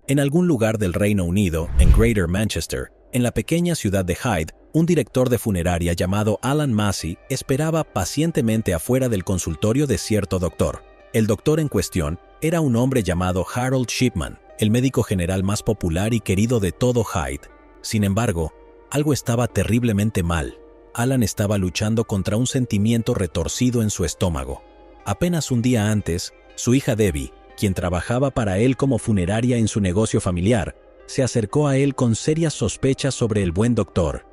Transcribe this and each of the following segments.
En algún lugar del Reino Unido, en Greater Manchester, en la pequeña ciudad de Hyde, un director de funeraria llamado Alan Massey esperaba pacientemente afuera del consultorio de cierto doctor. El doctor en cuestión era un hombre llamado Harold Shipman, el médico general más popular y querido de todo Hyde. Sin embargo, algo estaba terriblemente mal. Alan estaba luchando contra un sentimiento retorcido en su estómago. Apenas un día antes, su hija Debbie, quien trabajaba para él como funeraria en su negocio familiar, se acercó a él con serias sospechas sobre el buen doctor.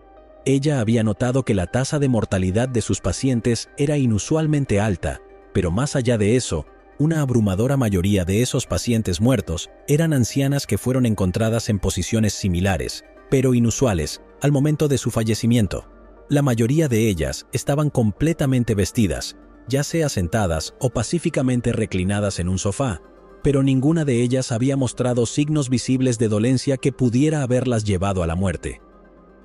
Ella había notado que la tasa de mortalidad de sus pacientes era inusualmente alta, pero más allá de eso, una abrumadora mayoría de esos pacientes muertos eran ancianas que fueron encontradas en posiciones similares, pero inusuales, al momento de su fallecimiento. La mayoría de ellas estaban completamente vestidas, ya sea sentadas o pacíficamente reclinadas en un sofá, pero ninguna de ellas había mostrado signos visibles de dolencia que pudiera haberlas llevado a la muerte.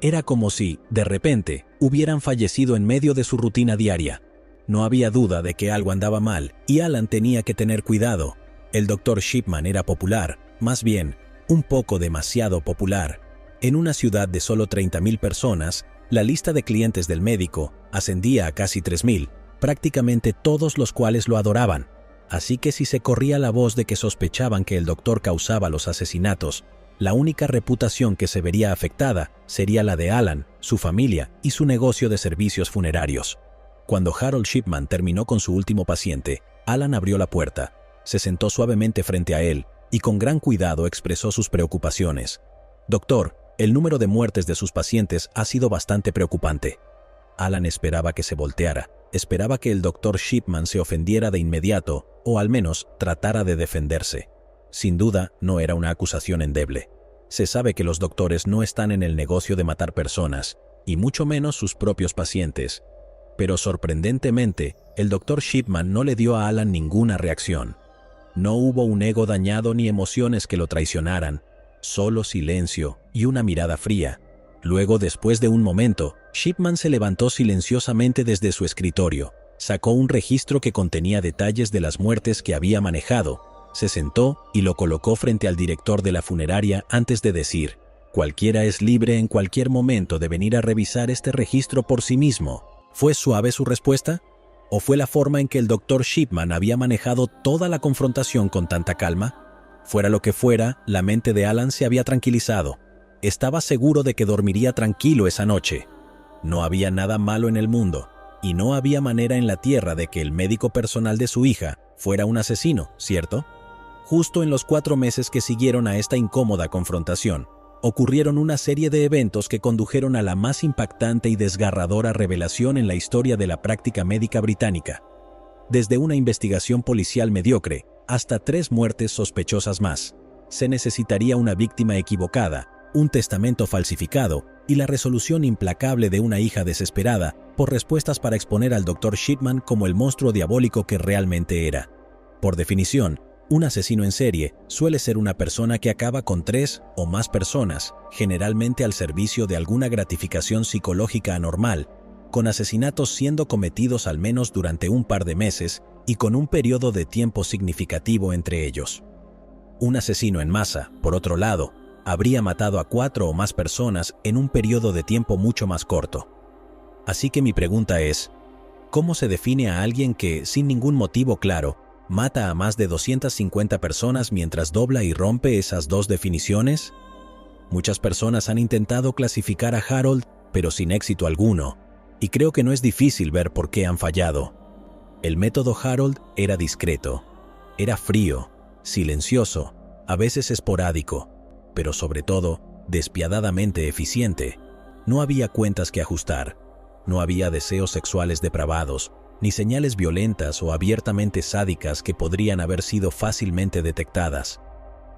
Era como si, de repente, hubieran fallecido en medio de su rutina diaria. No había duda de que algo andaba mal, y Alan tenía que tener cuidado. El Dr. Shipman era popular, más bien, un poco demasiado popular. En una ciudad de solo 30,000 personas, la lista de clientes del médico ascendía a casi 3,000, prácticamente todos los cuales lo adoraban. Así que si se corría la voz de que sospechaban que el doctor causaba los asesinatos, la única reputación que se vería afectada sería la de Alan, su familia y su negocio de servicios funerarios. Cuando Harold Shipman terminó con su último paciente, Alan abrió la puerta, se sentó suavemente frente a él y con gran cuidado expresó sus preocupaciones. «Doctor, el número de muertes de sus pacientes ha sido bastante preocupante». Alan esperaba que se volteara, esperaba que el Dr. Shipman se ofendiera de inmediato o al menos tratara de defenderse. Sin duda, no era una acusación endeble. Se sabe que los doctores no están en el negocio de matar personas, y mucho menos sus propios pacientes. Pero sorprendentemente, el Dr. Shipman no le dio a Alan ninguna reacción. No hubo un ego dañado ni emociones que lo traicionaran, solo silencio y una mirada fría. Luego, después de un momento, Shipman se levantó silenciosamente desde su escritorio, sacó un registro que contenía detalles de las muertes que había manejado, se sentó y lo colocó frente al director de la funeraria antes de decir: «Cualquiera es libre en cualquier momento de venir a revisar este registro por sí mismo». ¿Fue suave su respuesta? ¿O fue la forma en que el Dr. Shipman había manejado toda la confrontación con tanta calma? Fuera lo que fuera, la mente de Alan se había tranquilizado. Estaba seguro de que dormiría tranquilo esa noche. No había nada malo en el mundo, y no había manera en la tierra de que el médico personal de su hija fuera un asesino, ¿cierto? Justo en los 4 meses que siguieron a esta incómoda confrontación, ocurrieron una serie de eventos que condujeron a la más impactante y desgarradora revelación en la historia de la práctica médica británica. Desde una investigación policial mediocre hasta 3 muertes sospechosas más, se necesitaría una víctima equivocada, un testamento falsificado y la resolución implacable de una hija desesperada por respuestas para exponer al Dr. Shipman como el monstruo diabólico que realmente era. Por definición, un asesino en serie suele ser una persona que acaba con 3 o más personas, generalmente al servicio de alguna gratificación psicológica anormal, con asesinatos siendo cometidos al menos durante un par de meses y con un periodo de tiempo significativo entre ellos. Un asesino en masa, por otro lado, habría matado a 4 o más personas en un periodo de tiempo mucho más corto. Así que mi pregunta es, ¿cómo se define a alguien que, sin ningún motivo claro, mata a más de 250 personas mientras dobla y rompe esas 2 definiciones? Muchas personas han intentado clasificar a Harold, pero sin éxito alguno, y creo que no es difícil ver por qué han fallado. El método Harold era discreto, era frío, silencioso, a veces esporádico, pero sobre todo, despiadadamente eficiente. No había cuentas que ajustar, no había deseos sexuales depravados, ni señales violentas o abiertamente sádicas que podrían haber sido fácilmente detectadas.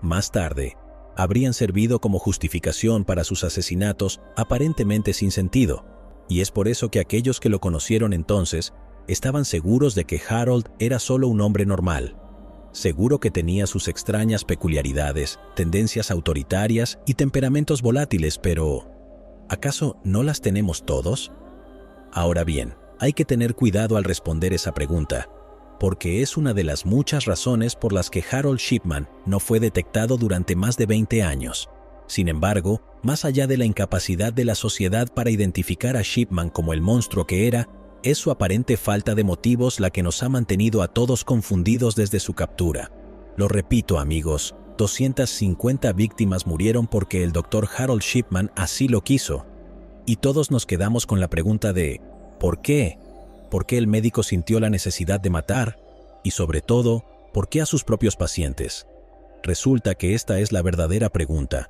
Más tarde, habrían servido como justificación para sus asesinatos aparentemente sin sentido, y es por eso que aquellos que lo conocieron entonces estaban seguros de que Harold era solo un hombre normal. Seguro que tenía sus extrañas peculiaridades, tendencias autoritarias y temperamentos volátiles, pero ¿acaso no las tenemos todos? Ahora bien, hay que tener cuidado al responder esa pregunta. porque es una de las muchas razones por las que Harold Shipman no fue detectado durante más de 20 años. Sin embargo, más allá de la incapacidad de la sociedad para identificar a Shipman como el monstruo que era, es su aparente falta de motivos la que nos ha mantenido a todos confundidos desde su captura. Lo repito, amigos, 250 víctimas murieron porque el Dr. Harold Shipman así lo quiso. Y todos nos quedamos con la pregunta de ¿por qué? ¿Por qué el médico sintió la necesidad de matar? Y sobre todo, ¿por qué a sus propios pacientes? Resulta que esta es la verdadera pregunta,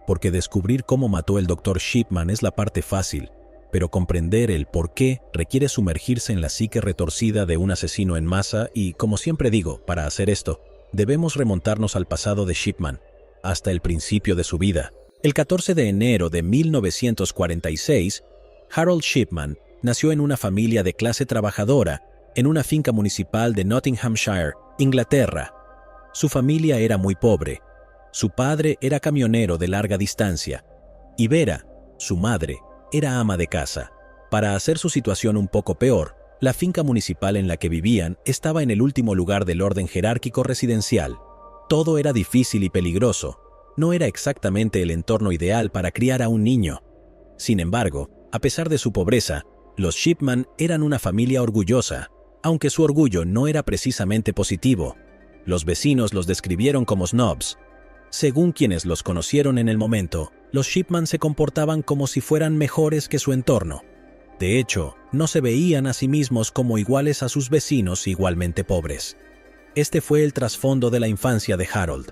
porque descubrir cómo mató el Dr. Shipman es la parte fácil, pero comprender el por qué requiere sumergirse en la psique retorcida de un asesino en masa y, como siempre digo, para hacer esto, debemos remontarnos al pasado de Shipman, hasta el principio de su vida. El 14 de enero de 1946, Harold Shipman nació en una familia de clase trabajadora en una finca municipal de Nottinghamshire, Inglaterra. Su familia era muy pobre. Su padre era camionero de larga distancia y Vera, su madre, era ama de casa. Para hacer su situación un poco peor, la finca municipal en la que vivían estaba en el último lugar del orden jerárquico residencial. Todo era difícil y peligroso. No era exactamente el entorno ideal para criar a un niño. Sin embargo, a pesar de su pobreza, los Shipman eran una familia orgullosa, aunque su orgullo no era precisamente positivo. Los vecinos los describieron como snobs. Según quienes los conocieron en el momento, los Shipman se comportaban como si fueran mejores que su entorno. De hecho, no se veían a sí mismos como iguales a sus vecinos igualmente pobres. Este fue el trasfondo de la infancia de Harold.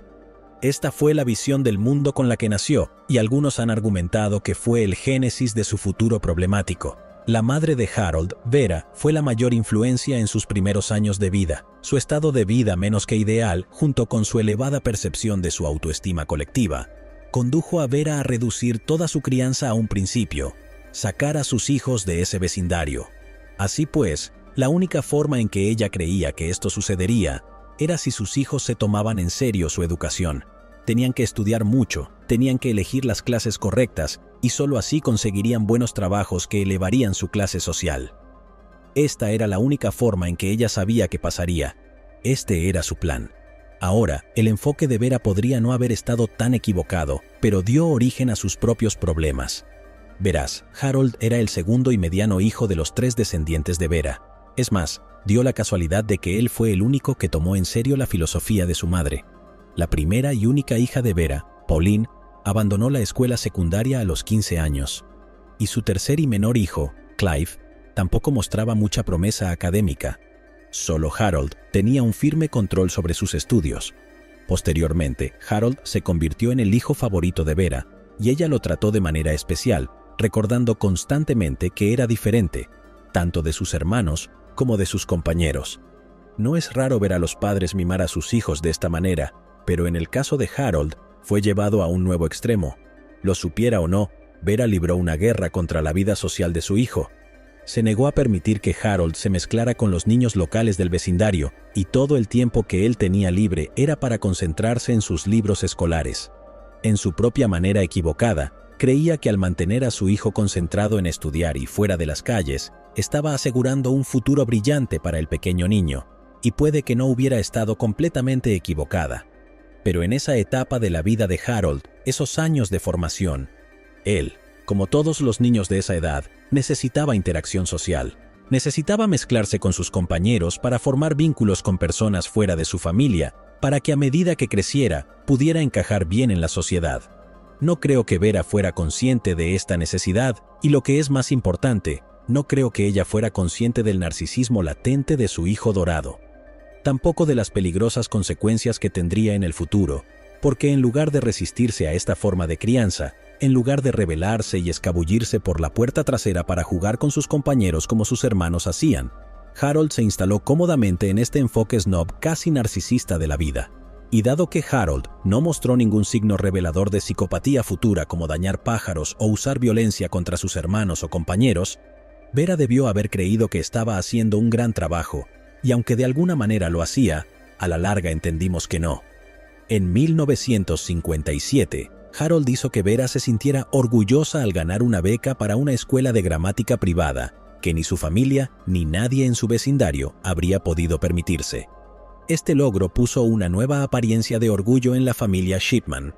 Esta fue la visión del mundo con la que nació, y algunos han argumentado que fue el génesis de su futuro problemático. La madre de Harold, Vera, fue la mayor influencia en sus primeros años de vida. Su estado de vida menos que ideal, junto con su elevada percepción de su autoestima colectiva, condujo a Vera a reducir toda su crianza a un principio: sacar a sus hijos de ese vecindario. Así pues, la única forma en que ella creía que esto sucedería era si sus hijos se tomaban en serio su educación. Tenían que estudiar mucho, tenían que elegir las clases correctas y solo así conseguirían buenos trabajos que elevarían su clase social. Esta era la única forma en que ella sabía que pasaría. Este era su plan. Ahora, el enfoque de Vera podría no haber estado tan equivocado, pero dio origen a sus propios problemas. Verás, Harold era el segundo y mediano hijo de los 3 descendientes de Vera. Es más, dio la casualidad de que él fue el único que tomó en serio la filosofía de su madre. La primera y única hija de Vera, Pauline, abandonó la escuela secundaria a los 15 años. Y su tercer y menor hijo, Clive, tampoco mostraba mucha promesa académica. Solo Harold tenía un firme control sobre sus estudios. Posteriormente, Harold se convirtió en el hijo favorito de Vera, y ella lo trató de manera especial, recordando constantemente que era diferente, tanto de sus hermanos como de sus compañeros. No es raro ver a los padres mimar a sus hijos de esta manera, pero en el caso de Harold, fue llevado a un nuevo extremo. Lo supiera o no, Vera libró una guerra contra la vida social de su hijo. Se negó a permitir que Harold se mezclara con los niños locales del vecindario, y todo el tiempo que él tenía libre era para concentrarse en sus libros escolares. En su propia manera equivocada, creía que al mantener a su hijo concentrado en estudiar y fuera de las calles, estaba asegurando un futuro brillante para el pequeño niño, y puede que no hubiera estado completamente equivocada. Pero en esa etapa de la vida de Harold, esos años de formación, él, como todos los niños de esa edad, necesitaba interacción social. Necesitaba mezclarse con sus compañeros para formar vínculos con personas fuera de su familia, para que a medida que creciera, pudiera encajar bien en la sociedad. No creo que Vera fuera consciente de esta necesidad, y lo que es más importante, no creo que ella fuera consciente del narcisismo latente de su hijo dorado. Tampoco de las peligrosas consecuencias que tendría en el futuro, porque en lugar de resistirse a esta forma de crianza, en lugar de rebelarse y escabullirse por la puerta trasera para jugar con sus compañeros como sus hermanos hacían, Harold se instaló cómodamente en este enfoque snob casi narcisista de la vida. Y dado que Harold no mostró ningún signo revelador de psicopatía futura como dañar pájaros o usar violencia contra sus hermanos o compañeros, Vera debió haber creído que estaba haciendo un gran trabajo, y aunque de alguna manera lo hacía, a la larga entendimos que no. En 1957, Harold hizo que Vera se sintiera orgullosa al ganar una beca para una escuela de gramática privada, que ni su familia ni nadie en su vecindario habría podido permitirse. Este logro puso una nueva apariencia de orgullo en la familia Shipman.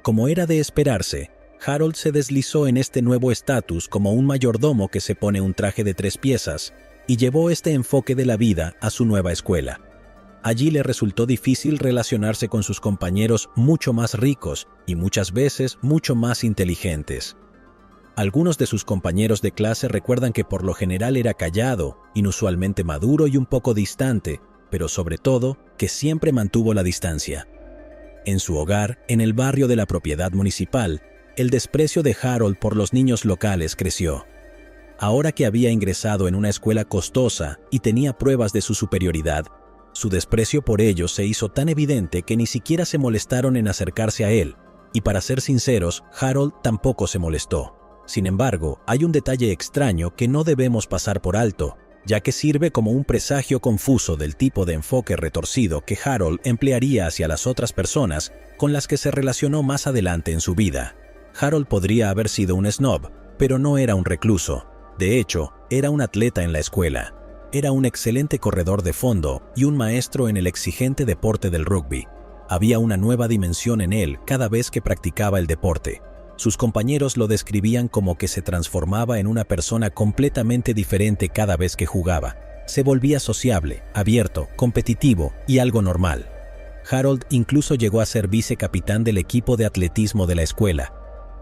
Como era de esperarse, Harold se deslizó en este nuevo estatus como un mayordomo que se pone un traje de 3 piezas y llevó este enfoque de la vida a su nueva escuela. Allí le resultó difícil relacionarse con sus compañeros mucho más ricos y muchas veces mucho más inteligentes. Algunos de sus compañeros de clase recuerdan que por lo general era callado, inusualmente maduro y un poco distante, pero sobre todo que siempre mantuvo la distancia. En su hogar, en el barrio de la propiedad municipal, el desprecio de Harold por los niños locales creció. Ahora que había ingresado en una escuela costosa y tenía pruebas de su superioridad, su desprecio por ellos se hizo tan evidente que ni siquiera se molestaron en acercarse a él, y para ser sinceros, Harold tampoco se molestó. Sin embargo, hay un detalle extraño que no debemos pasar por alto, ya que sirve como un presagio confuso del tipo de enfoque retorcido que Harold emplearía hacia las otras personas con las que se relacionó más adelante en su vida. Harold podría haber sido un snob, pero no era un recluso. De hecho, era un atleta en la escuela. Era un excelente corredor de fondo y un maestro en el exigente deporte del rugby. Había una nueva dimensión en él cada vez que practicaba el deporte. Sus compañeros lo describían como que se transformaba en una persona completamente diferente cada vez que jugaba. Se volvía sociable, abierto, competitivo y algo normal. Harold incluso llegó a ser vicecapitán del equipo de atletismo de la escuela,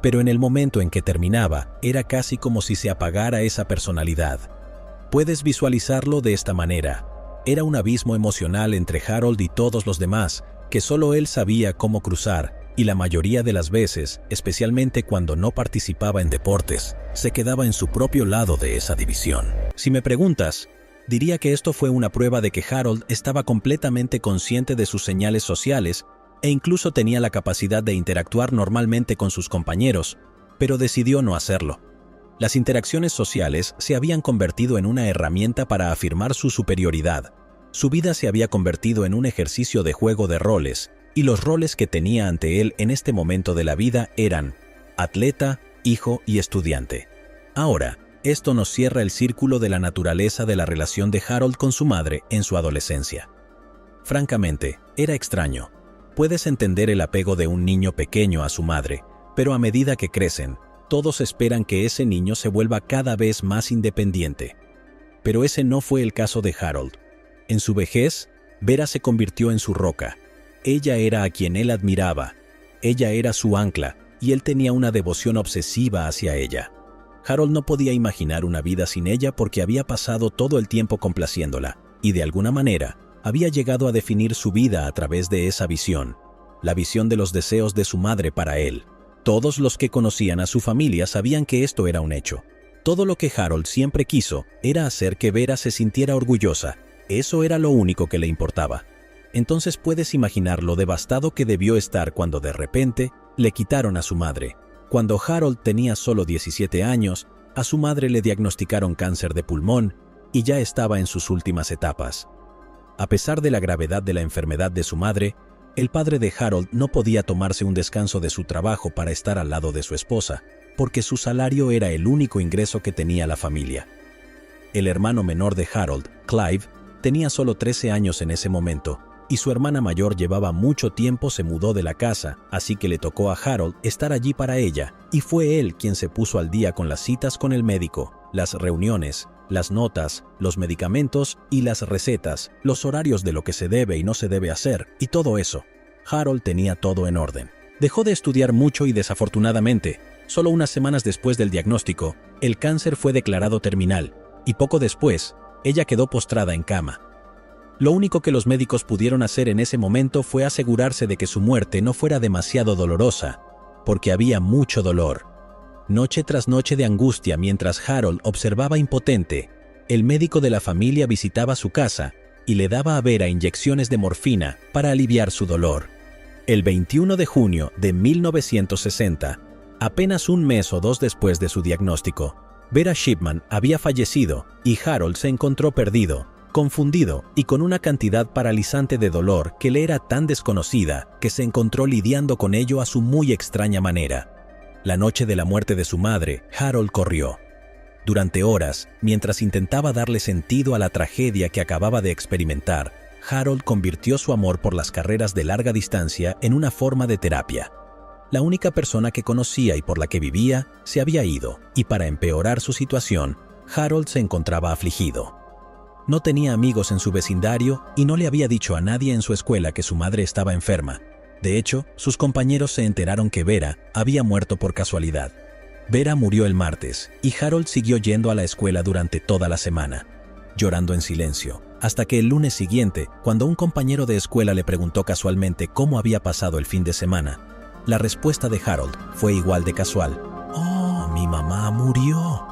pero en el momento en que terminaba, era casi como si se apagara esa personalidad. Puedes visualizarlo de esta manera. Era un abismo emocional entre Harold y todos los demás, que solo él sabía cómo cruzar, y la mayoría de las veces, especialmente cuando no participaba en deportes, se quedaba en su propio lado de esa división. Si me preguntas, diría que esto fue una prueba de que Harold estaba completamente consciente de sus señales sociales e incluso tenía la capacidad de interactuar normalmente con sus compañeros, pero decidió no hacerlo. Las interacciones sociales se habían convertido en una herramienta para afirmar su superioridad. Su vida se había convertido en un ejercicio de juego de roles, y los roles que tenía ante él en este momento de la vida eran atleta, hijo y estudiante. Ahora, esto nos cierra el círculo de la naturaleza de la relación de Harold con su madre en su adolescencia. Francamente, era extraño. Puedes entender el apego de un niño pequeño a su madre, pero a medida que crecen, todos esperan que ese niño se vuelva cada vez más independiente. Pero ese no fue el caso de Harold. En su vejez, Vera se convirtió en su roca. Ella era a quien él admiraba. Ella era su ancla, y él tenía una devoción obsesiva hacia ella. Harold no podía imaginar una vida sin ella porque había pasado todo el tiempo complaciéndola, y de alguna manera, había llegado a definir su vida a través de esa visión, la visión de los deseos de su madre para él. Todos los que conocían a su familia sabían que esto era un hecho. Todo lo que Harold siempre quiso era hacer que Vera se sintiera orgullosa. Eso era lo único que le importaba. Entonces puedes imaginar lo devastado que debió estar cuando de repente le quitaron a su madre. Cuando Harold tenía solo 17 años, a su madre le diagnosticaron cáncer de pulmón y ya estaba en sus últimas etapas. A pesar de la gravedad de la enfermedad de su madre, el padre de Harold no podía tomarse un descanso de su trabajo para estar al lado de su esposa, porque su salario era el único ingreso que tenía la familia. El hermano menor de Harold, Clive, tenía solo 13 años en ese momento, y su hermana mayor llevaba mucho tiempo se mudó de la casa, así que le tocó a Harold estar allí para ella, y fue él quien se puso al día con las citas con el médico, las reuniones, las notas, los medicamentos y las recetas, los horarios de lo que se debe y no se debe hacer, y todo eso. Harold tenía todo en orden. Dejó de estudiar mucho y desafortunadamente, solo unas semanas después del diagnóstico, el cáncer fue declarado terminal, y poco después, ella quedó postrada en cama. Lo único que los médicos pudieron hacer en ese momento fue asegurarse de que su muerte no fuera demasiado dolorosa, porque había mucho dolor. Noche tras noche de angustia mientras Harold observaba impotente, el médico de la familia visitaba su casa y le daba a Vera inyecciones de morfina para aliviar su dolor. El 21 de junio de 1960, apenas un mes o dos después de su diagnóstico, Vera Shipman había fallecido y Harold se encontró perdido, confundido y con una cantidad paralizante de dolor que le era tan desconocida que se encontró lidiando con ello a su muy extraña manera. La noche de la muerte de su madre, Harold corrió. Durante horas, mientras intentaba darle sentido a la tragedia que acababa de experimentar, Harold convirtió su amor por las carreras de larga distancia en una forma de terapia. La única persona que conocía y por la que vivía se había ido, y para empeorar su situación, Harold se encontraba afligido. No tenía amigos en su vecindario y no le había dicho a nadie en su escuela que su madre estaba enferma. De hecho, sus compañeros se enteraron que Vera había muerto por casualidad. Vera murió el martes y Harold siguió yendo a la escuela durante toda la semana, llorando en silencio, hasta que el lunes siguiente, cuando un compañero de escuela le preguntó casualmente cómo había pasado el fin de semana, la respuesta de Harold fue igual de casual: «Oh, mi mamá murió».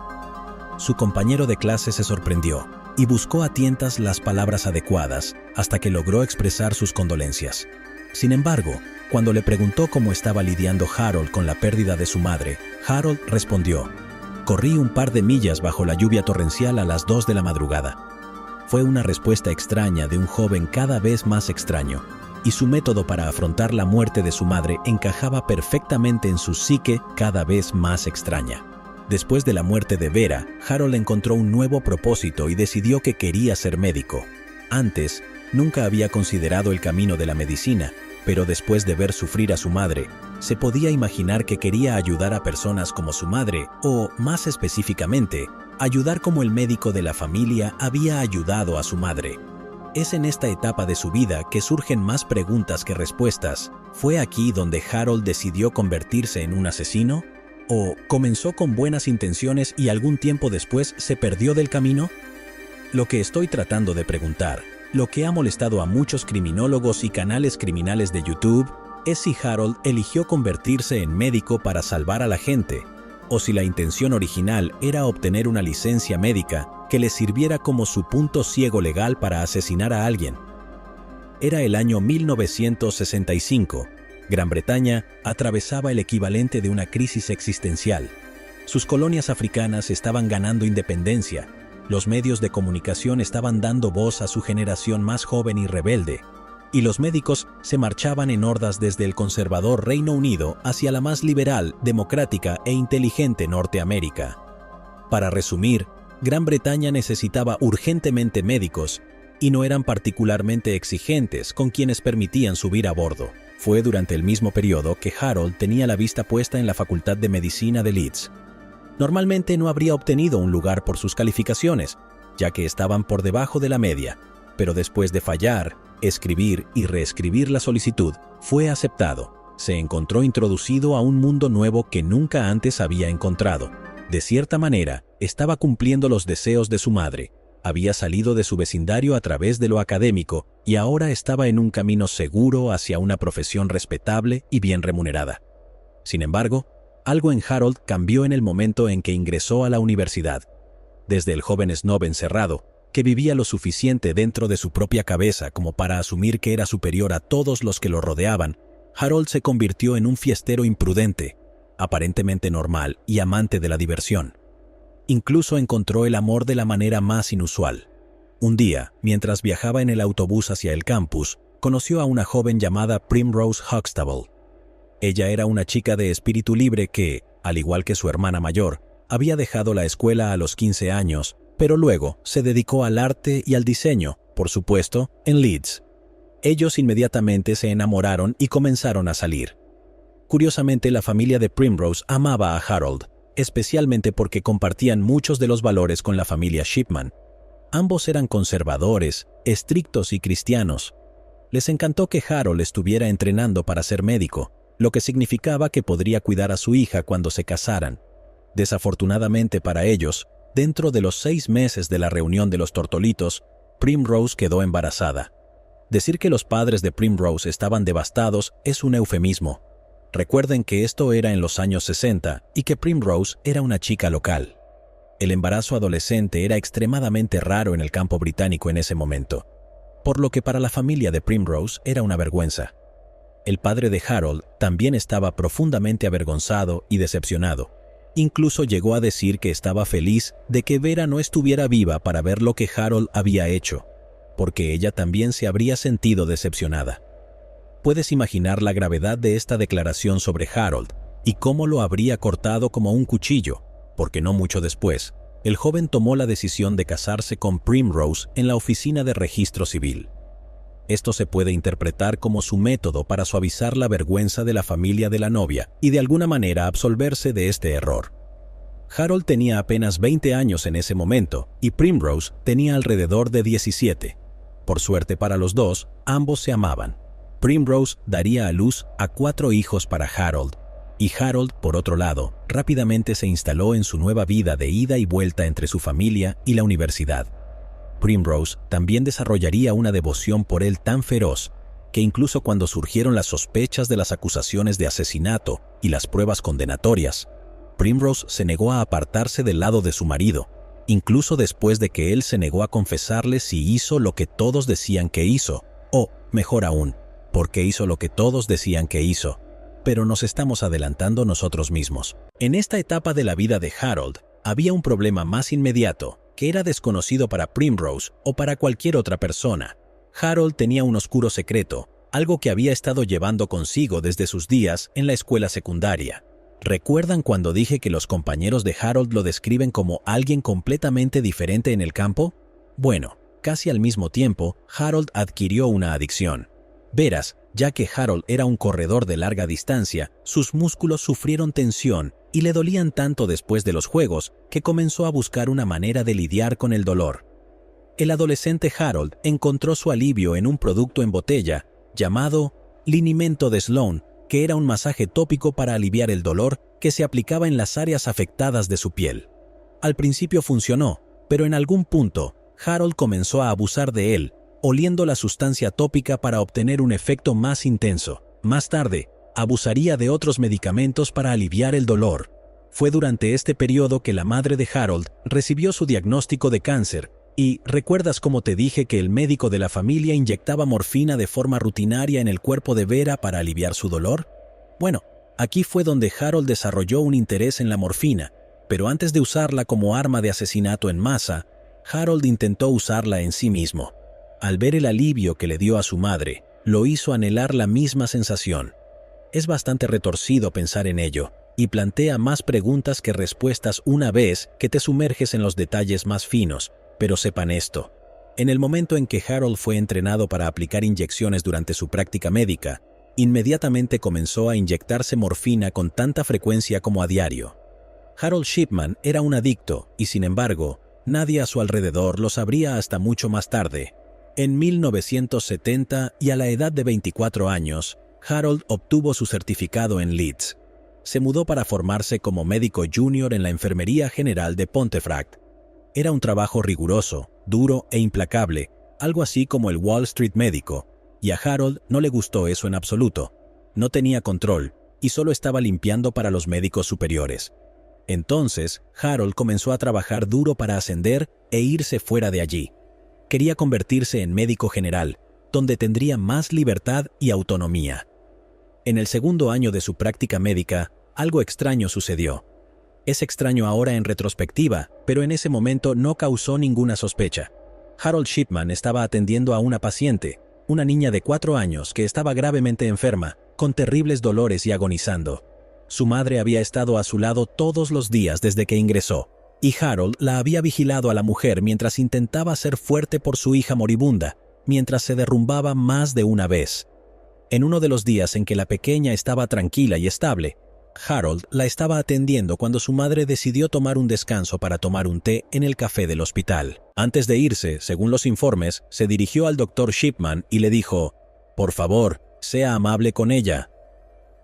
Su compañero de clase se sorprendió y buscó a tientas las palabras adecuadas hasta que logró expresar sus condolencias. Sin embargo, cuando le preguntó cómo estaba lidiando Harold con la pérdida de su madre, Harold respondió: «Corrí un par de millas bajo la lluvia torrencial a las 2 de la madrugada». Fue una respuesta extraña de un joven cada vez más extraño, y su método para afrontar la muerte de su madre encajaba perfectamente en su psique cada vez más extraña. Después de la muerte de Vera, Harold encontró un nuevo propósito y decidió que quería ser médico. Antes, nunca había considerado el camino de la medicina, pero después de ver sufrir a su madre, se podía imaginar que quería ayudar a personas como su madre, o, más específicamente, ayudar como el médico de la familia había ayudado a su madre. Es en esta etapa de su vida que surgen más preguntas que respuestas. ¿Fue aquí donde Harold decidió convertirse en un asesino? ¿O comenzó con buenas intenciones y algún tiempo después se perdió del camino? Lo que estoy tratando de preguntar, lo que ha molestado a muchos criminólogos y canales criminales de YouTube, es si Harold eligió convertirse en médico para salvar a la gente, o si la intención original era obtener una licencia médica que le sirviera como su punto ciego legal para asesinar a alguien. Era el año 1965. Gran Bretaña atravesaba el equivalente de una crisis existencial. Sus colonias africanas estaban ganando independencia. Los medios de comunicación estaban dando voz a su generación más joven y rebelde, y los médicos se marchaban en hordas desde el conservador Reino Unido hacia la más liberal, democrática e inteligente Norteamérica. Para resumir, Gran Bretaña necesitaba urgentemente médicos, y no eran particularmente exigentes con quienes permitían subir a bordo. Fue durante el mismo periodo que Harold tenía la vista puesta en la Facultad de Medicina de Leeds. Normalmente no habría obtenido un lugar por sus calificaciones, ya que estaban por debajo de la media, pero después de fallar, escribir y reescribir la solicitud, fue aceptado. Se encontró introducido a un mundo nuevo que nunca antes había encontrado. De cierta manera, estaba cumpliendo los deseos de su madre. Había salido de su vecindario a través de lo académico y ahora estaba en un camino seguro hacia una profesión respetable y bien remunerada. Sin embargo, algo en Harold cambió en el momento en que ingresó a la universidad. Desde el joven snob encerrado, que vivía lo suficiente dentro de su propia cabeza como para asumir que era superior a todos los que lo rodeaban, Harold se convirtió en un fiestero imprudente, aparentemente normal y amante de la diversión. Incluso encontró el amor de la manera más inusual. Un día, mientras viajaba en el autobús hacia el campus, conoció a una joven llamada Primrose Huxtable. Ella era una chica de espíritu libre que, al igual que su hermana mayor, había dejado la escuela a los 15 años, pero luego se dedicó al arte y al diseño, por supuesto, en Leeds. Ellos inmediatamente se enamoraron y comenzaron a salir. Curiosamente, la familia de Primrose amaba a Harold, especialmente porque compartían muchos de los valores con la familia Shipman. Ambos eran conservadores, estrictos y cristianos. Les encantó que Harold estuviera entrenando para ser médico, lo que significaba que podría cuidar a su hija cuando se casaran. Desafortunadamente para ellos, dentro de los 6 meses de la reunión de los Tortolitos, Primrose quedó embarazada. Decir que los padres de Primrose estaban devastados es un eufemismo. Recuerden que esto era en los años 60 y que Primrose era una chica local. El embarazo adolescente era extremadamente raro en el campo británico en ese momento, por lo que para la familia de Primrose era una vergüenza. El padre de Harold también estaba profundamente avergonzado y decepcionado. Incluso llegó a decir que estaba feliz de que Vera no estuviera viva para ver lo que Harold había hecho, porque ella también se habría sentido decepcionada. Puedes imaginar la gravedad de esta declaración sobre Harold y cómo lo habría cortado como un cuchillo, porque no mucho después, el joven tomó la decisión de casarse con Primrose en la oficina de registro civil. Esto se puede interpretar como su método para suavizar la vergüenza de la familia de la novia y de alguna manera absolverse de este error. Harold tenía apenas 20 años en ese momento y Primrose tenía alrededor de 17. Por suerte para los dos, ambos se amaban. Primrose daría a luz a 4 hijos para Harold, y Harold, por otro lado, rápidamente se instaló en su nueva vida de ida y vuelta entre su familia y la universidad. Primrose también desarrollaría una devoción por él tan feroz que incluso cuando surgieron las sospechas de las acusaciones de asesinato y las pruebas condenatorias, Primrose se negó a apartarse del lado de su marido, incluso después de que él se negó a confesarle si hizo lo que todos decían que hizo, o, mejor aún, porque hizo lo que todos decían que hizo. Pero nos estamos adelantando nosotros mismos. En esta etapa de la vida de Harold, había un problema más inmediato, que era desconocido para Primrose o para cualquier otra persona. Harold tenía un oscuro secreto, algo que había estado llevando consigo desde sus días en la escuela secundaria. ¿Recuerdan cuando dije que los compañeros de Harold lo describen como alguien completamente diferente en el campo? Bueno, casi al mismo tiempo, Harold adquirió una adicción. Verás, ya que Harold era un corredor de larga distancia, sus músculos sufrieron tensión y le dolían tanto después de los juegos que comenzó a buscar una manera de lidiar con el dolor. El adolescente Harold encontró su alivio en un producto en botella llamado linimento de Sloan, que era un masaje tópico para aliviar el dolor que se aplicaba en las áreas afectadas de su piel. Al principio funcionó, pero en algún punto, Harold comenzó a abusar de él, oliendo la sustancia tópica para obtener un efecto más intenso. Más tarde, abusaría de otros medicamentos para aliviar el dolor. Fue durante este periodo que la madre de Harold recibió su diagnóstico de cáncer. ¿Y recuerdas cómo te dije que el médico de la familia inyectaba morfina de forma rutinaria en el cuerpo de Vera para aliviar su dolor? Bueno, aquí fue donde Harold desarrolló un interés en la morfina, pero antes de usarla como arma de asesinato en masa, Harold intentó usarla en sí mismo. Al ver el alivio que le dio a su madre, lo hizo anhelar la misma sensación. Es bastante retorcido pensar en ello, y plantea más preguntas que respuestas una vez que te sumerges en los detalles más finos. Pero sepan esto, en el momento en que Harold fue entrenado para aplicar inyecciones durante su práctica médica, inmediatamente comenzó a inyectarse morfina con tanta frecuencia como a diario. Harold Shipman era un adicto y, sin embargo, nadie a su alrededor lo sabría hasta mucho más tarde. En 1970 y a la edad de 24 años, Harold obtuvo su certificado en Leeds. Se mudó para formarse como médico junior en la Enfermería General de Pontefract. Era un trabajo riguroso, duro e implacable, algo así como el Wall Street médico, y a Harold no le gustó eso en absoluto. No tenía control y solo estaba limpiando para los médicos superiores. Entonces, Harold comenzó a trabajar duro para ascender e irse fuera de allí. Quería convertirse en médico general, donde tendría más libertad y autonomía. En el segundo año de su práctica médica, algo extraño sucedió. Es extraño ahora en retrospectiva, pero en ese momento no causó ninguna sospecha. Harold Shipman estaba atendiendo a una paciente, una niña de 4 años que estaba gravemente enferma, con terribles dolores y agonizando. Su madre había estado a su lado todos los días desde que ingresó, y Harold la había vigilado a la mujer mientras intentaba ser fuerte por su hija moribunda, mientras se derrumbaba más de una vez. En uno de los días en que la pequeña estaba tranquila y estable, Harold la estaba atendiendo cuando su madre decidió tomar un descanso para tomar un té en el café del hospital. Antes de irse, según los informes, se dirigió al Dr. Shipman y le dijo: «Por favor, sea amable con ella».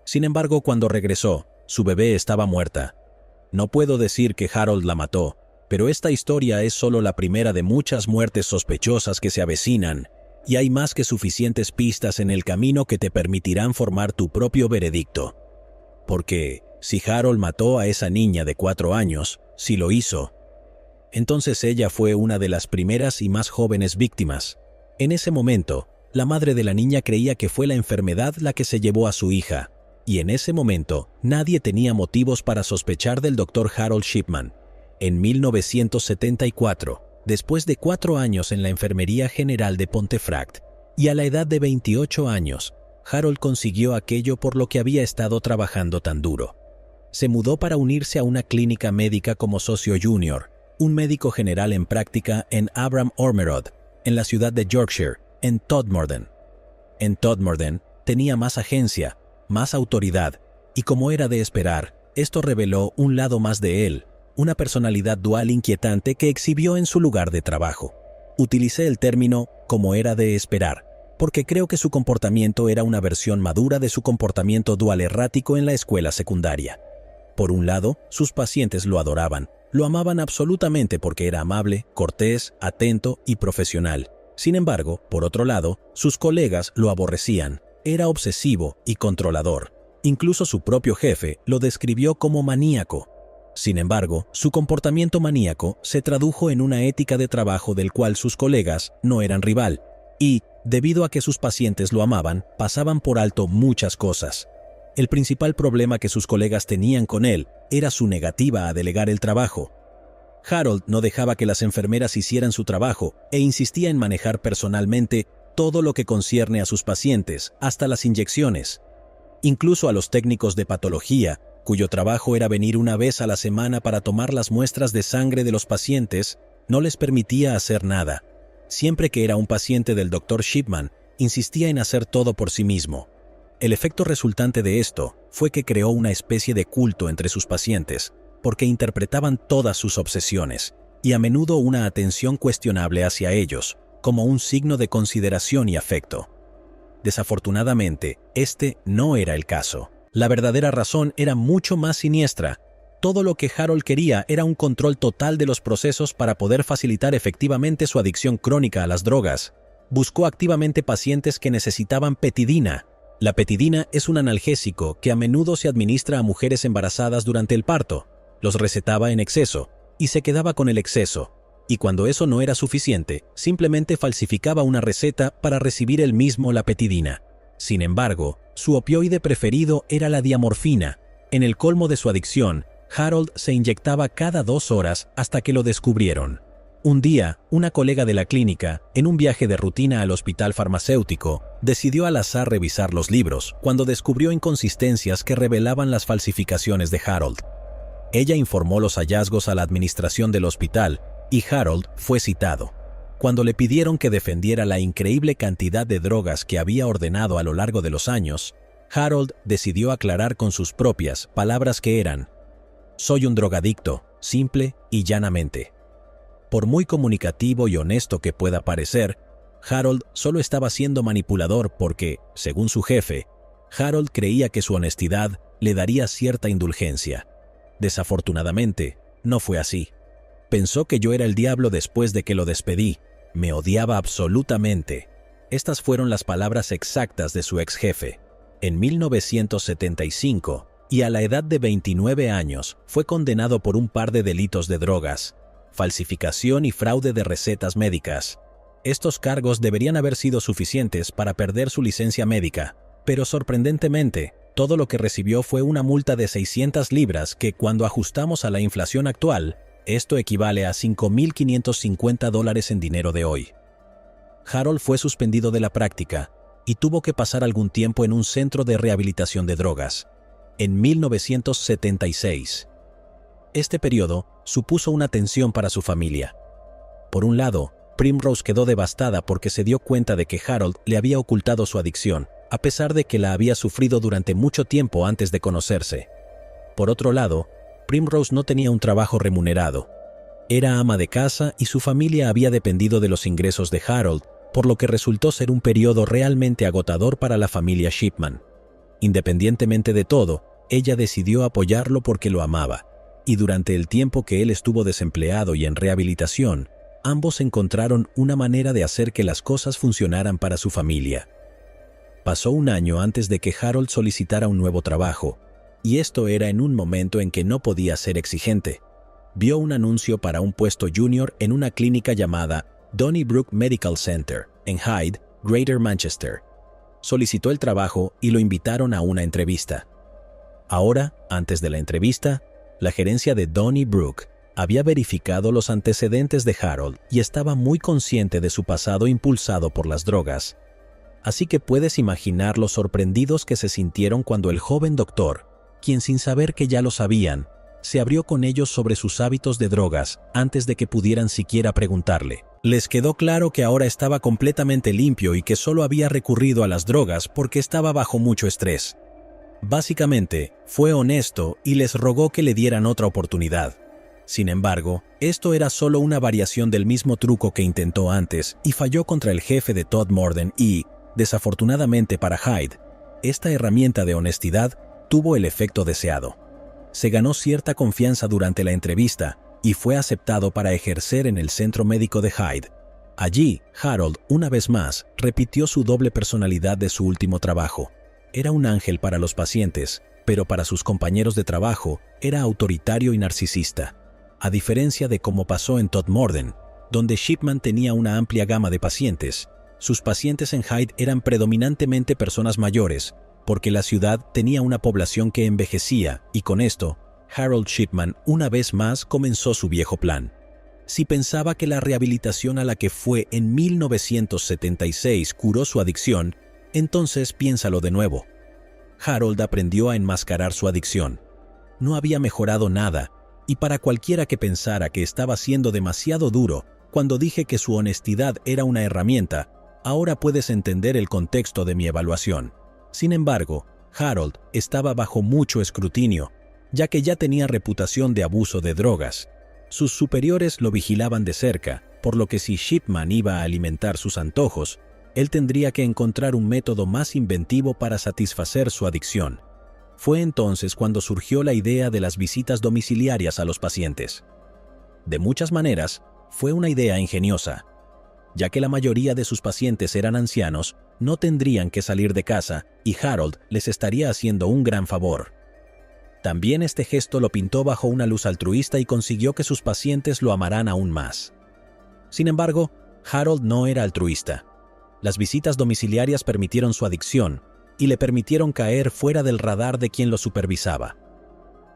Sin embargo, cuando regresó, su bebé estaba muerta. No puedo decir que Harold la mató, pero esta historia es solo la primera de muchas muertes sospechosas que se avecinan, y hay más que suficientes pistas en el camino que te permitirán formar tu propio veredicto. Porque, si Harold mató a esa niña de 4 años, si lo hizo, entonces ella fue una de las primeras y más jóvenes víctimas. En ese momento, la madre de la niña creía que fue la enfermedad la que se llevó a su hija, y en ese momento nadie tenía motivos para sospechar del Dr. Harold Shipman. En 1974, después de 4 años en la Enfermería General de Pontefract, y a la edad de 28 años, Harold consiguió aquello por lo que había estado trabajando tan duro. Se mudó para unirse a una clínica médica como socio junior, un médico general en práctica en Abram Ormerod, en la ciudad de Yorkshire, en Todmorden. En Todmorden tenía más agencia, más autoridad, y como era de esperar, esto reveló un lado más de él, una personalidad dual inquietante que exhibió en su lugar de trabajo. Utilicé el término «como era de esperar», porque creo que su comportamiento era una versión madura de su comportamiento dual errático en la escuela secundaria. Por un lado, sus pacientes lo adoraban, lo amaban absolutamente porque era amable, cortés, atento y profesional. Sin embargo, por otro lado, sus colegas lo aborrecían, era obsesivo y controlador. Incluso su propio jefe lo describió como maníaco. Sin embargo, su comportamiento maníaco se tradujo en una ética de trabajo del cual sus colegas no eran rival, y, debido a que sus pacientes lo amaban, pasaban por alto muchas cosas. El principal problema que sus colegas tenían con él era su negativa a delegar el trabajo. Harold no dejaba que las enfermeras hicieran su trabajo e insistía en manejar personalmente todo lo que concierne a sus pacientes, hasta las inyecciones. Incluso a los técnicos de patología, cuyo trabajo era venir una vez a la semana para tomar las muestras de sangre de los pacientes, no les permitía hacer nada. Siempre que era un paciente del Dr. Shipman, insistía en hacer todo por sí mismo. El efecto resultante de esto fue que creó una especie de culto entre sus pacientes, porque interpretaban todas sus obsesiones, y a menudo una atención cuestionable hacia ellos, como un signo de consideración y afecto. Desafortunadamente, este no era el caso. La verdadera razón era mucho más siniestra. Todo lo que Harold quería era un control total de los procesos para poder facilitar efectivamente su adicción crónica a las drogas. Buscó activamente pacientes que necesitaban petidina. La petidina es un analgésico que a menudo se administra a mujeres embarazadas durante el parto. Los recetaba en exceso y se quedaba con el exceso. Y cuando eso no era suficiente, simplemente falsificaba una receta para recibir él mismo la petidina. Sin embargo, su opioide preferido era la diamorfina. En el colmo de su adicción, Harold se inyectaba cada 2 horas hasta que lo descubrieron. Un día, una colega de la clínica, en un viaje de rutina al hospital farmacéutico, decidió al azar revisar los libros cuando descubrió inconsistencias que revelaban las falsificaciones de Harold. Ella informó los hallazgos a la administración del hospital y Harold fue citado. Cuando le pidieron que defendiera la increíble cantidad de drogas que había ordenado a lo largo de los años, Harold decidió aclarar con sus propias palabras que eran: «Soy un drogadicto, simple y llanamente». Por muy comunicativo y honesto que pueda parecer, Harold solo estaba siendo manipulador porque, según su jefe, Harold creía que su honestidad le daría cierta indulgencia. Desafortunadamente, no fue así. Pensó que yo era el diablo después de que lo despedí. Me odiaba absolutamente. Estas fueron las palabras exactas de su ex jefe. En 1975, y a la edad de 29 años, fue condenado por un par de delitos de drogas, falsificación y fraude de recetas médicas. Estos cargos deberían haber sido suficientes para perder su licencia médica, pero sorprendentemente, todo lo que recibió fue una multa de 600 libras que, cuando ajustamos a la inflación actual, esto equivale a $5.550 en dinero de hoy. Harold fue suspendido de la práctica y tuvo que pasar algún tiempo en un centro de rehabilitación de drogas. En 1976. Este periodo supuso una tensión para su familia. Por un lado, Primrose quedó devastada porque se dio cuenta de que Harold le había ocultado su adicción, a pesar de que la había sufrido durante mucho tiempo antes de conocerse. Por otro lado, Primrose no tenía un trabajo remunerado. Era ama de casa y su familia había dependido de los ingresos de Harold, por lo que resultó ser un periodo realmente agotador para la familia Shipman. Independientemente de todo, ella decidió apoyarlo porque lo amaba, y durante el tiempo que él estuvo desempleado y en rehabilitación, ambos encontraron una manera de hacer que las cosas funcionaran para su familia. Pasó un año antes de que Harold solicitara un nuevo trabajo, y esto era en un momento en que no podía ser exigente. Vio un anuncio para un puesto junior en una clínica llamada Donnybrook Medical Center, en Hyde, Greater Manchester. Solicitó el trabajo y lo invitaron a una entrevista. Ahora, antes de la entrevista, la gerencia de Donnybrook había verificado los antecedentes de Harold y estaba muy consciente de su pasado impulsado por las drogas. Así que puedes imaginar los sorprendidos que se sintieron cuando el joven doctor, quien sin saber que ya lo sabían, se abrió con ellos sobre sus hábitos de drogas antes de que pudieran siquiera preguntarle. Les quedó claro que ahora estaba completamente limpio y que solo había recurrido a las drogas porque estaba bajo mucho estrés. Básicamente, fue honesto y les rogó que le dieran otra oportunidad. Sin embargo, esto era solo una variación del mismo truco que intentó antes y falló contra el jefe de Todd Morden y, desafortunadamente para Hyde, esta herramienta de honestidad tuvo el efecto deseado. Se ganó cierta confianza durante la entrevista y fue aceptado para ejercer en el centro médico de Hyde. Allí, Harold, una vez más, repitió su doble personalidad de su último trabajo. Era un ángel para los pacientes, pero para sus compañeros de trabajo era autoritario y narcisista. A diferencia de cómo pasó en Todd Morden, donde Shipman tenía una amplia gama de pacientes, sus pacientes en Hyde eran predominantemente personas mayores, porque la ciudad tenía una población que envejecía y con esto, Harold Shipman una vez más comenzó su viejo plan. Si pensaba que la rehabilitación a la que fue en 1976 curó su adicción, entonces piénsalo de nuevo. Harold aprendió a enmascarar su adicción. No había mejorado nada, y para cualquiera que pensara que estaba siendo demasiado duro cuando dije que su honestidad era una herramienta, ahora puedes entender el contexto de mi evaluación. Sin embargo, Harold estaba bajo mucho escrutinio, ya que ya tenía reputación de abuso de drogas. Sus superiores lo vigilaban de cerca, por lo que si Shipman iba a alimentar sus antojos, él tendría que encontrar un método más inventivo para satisfacer su adicción. Fue entonces cuando surgió la idea de las visitas domiciliarias a los pacientes. De muchas maneras, fue una idea ingeniosa. Ya que la mayoría de sus pacientes eran ancianos, no tendrían que salir de casa y Harold les estaría haciendo un gran favor. También este gesto lo pintó bajo una luz altruista y consiguió que sus pacientes lo amaran aún más. Sin embargo, Harold no era altruista. Las visitas domiciliarias permitieron su adicción y le permitieron caer fuera del radar de quien lo supervisaba.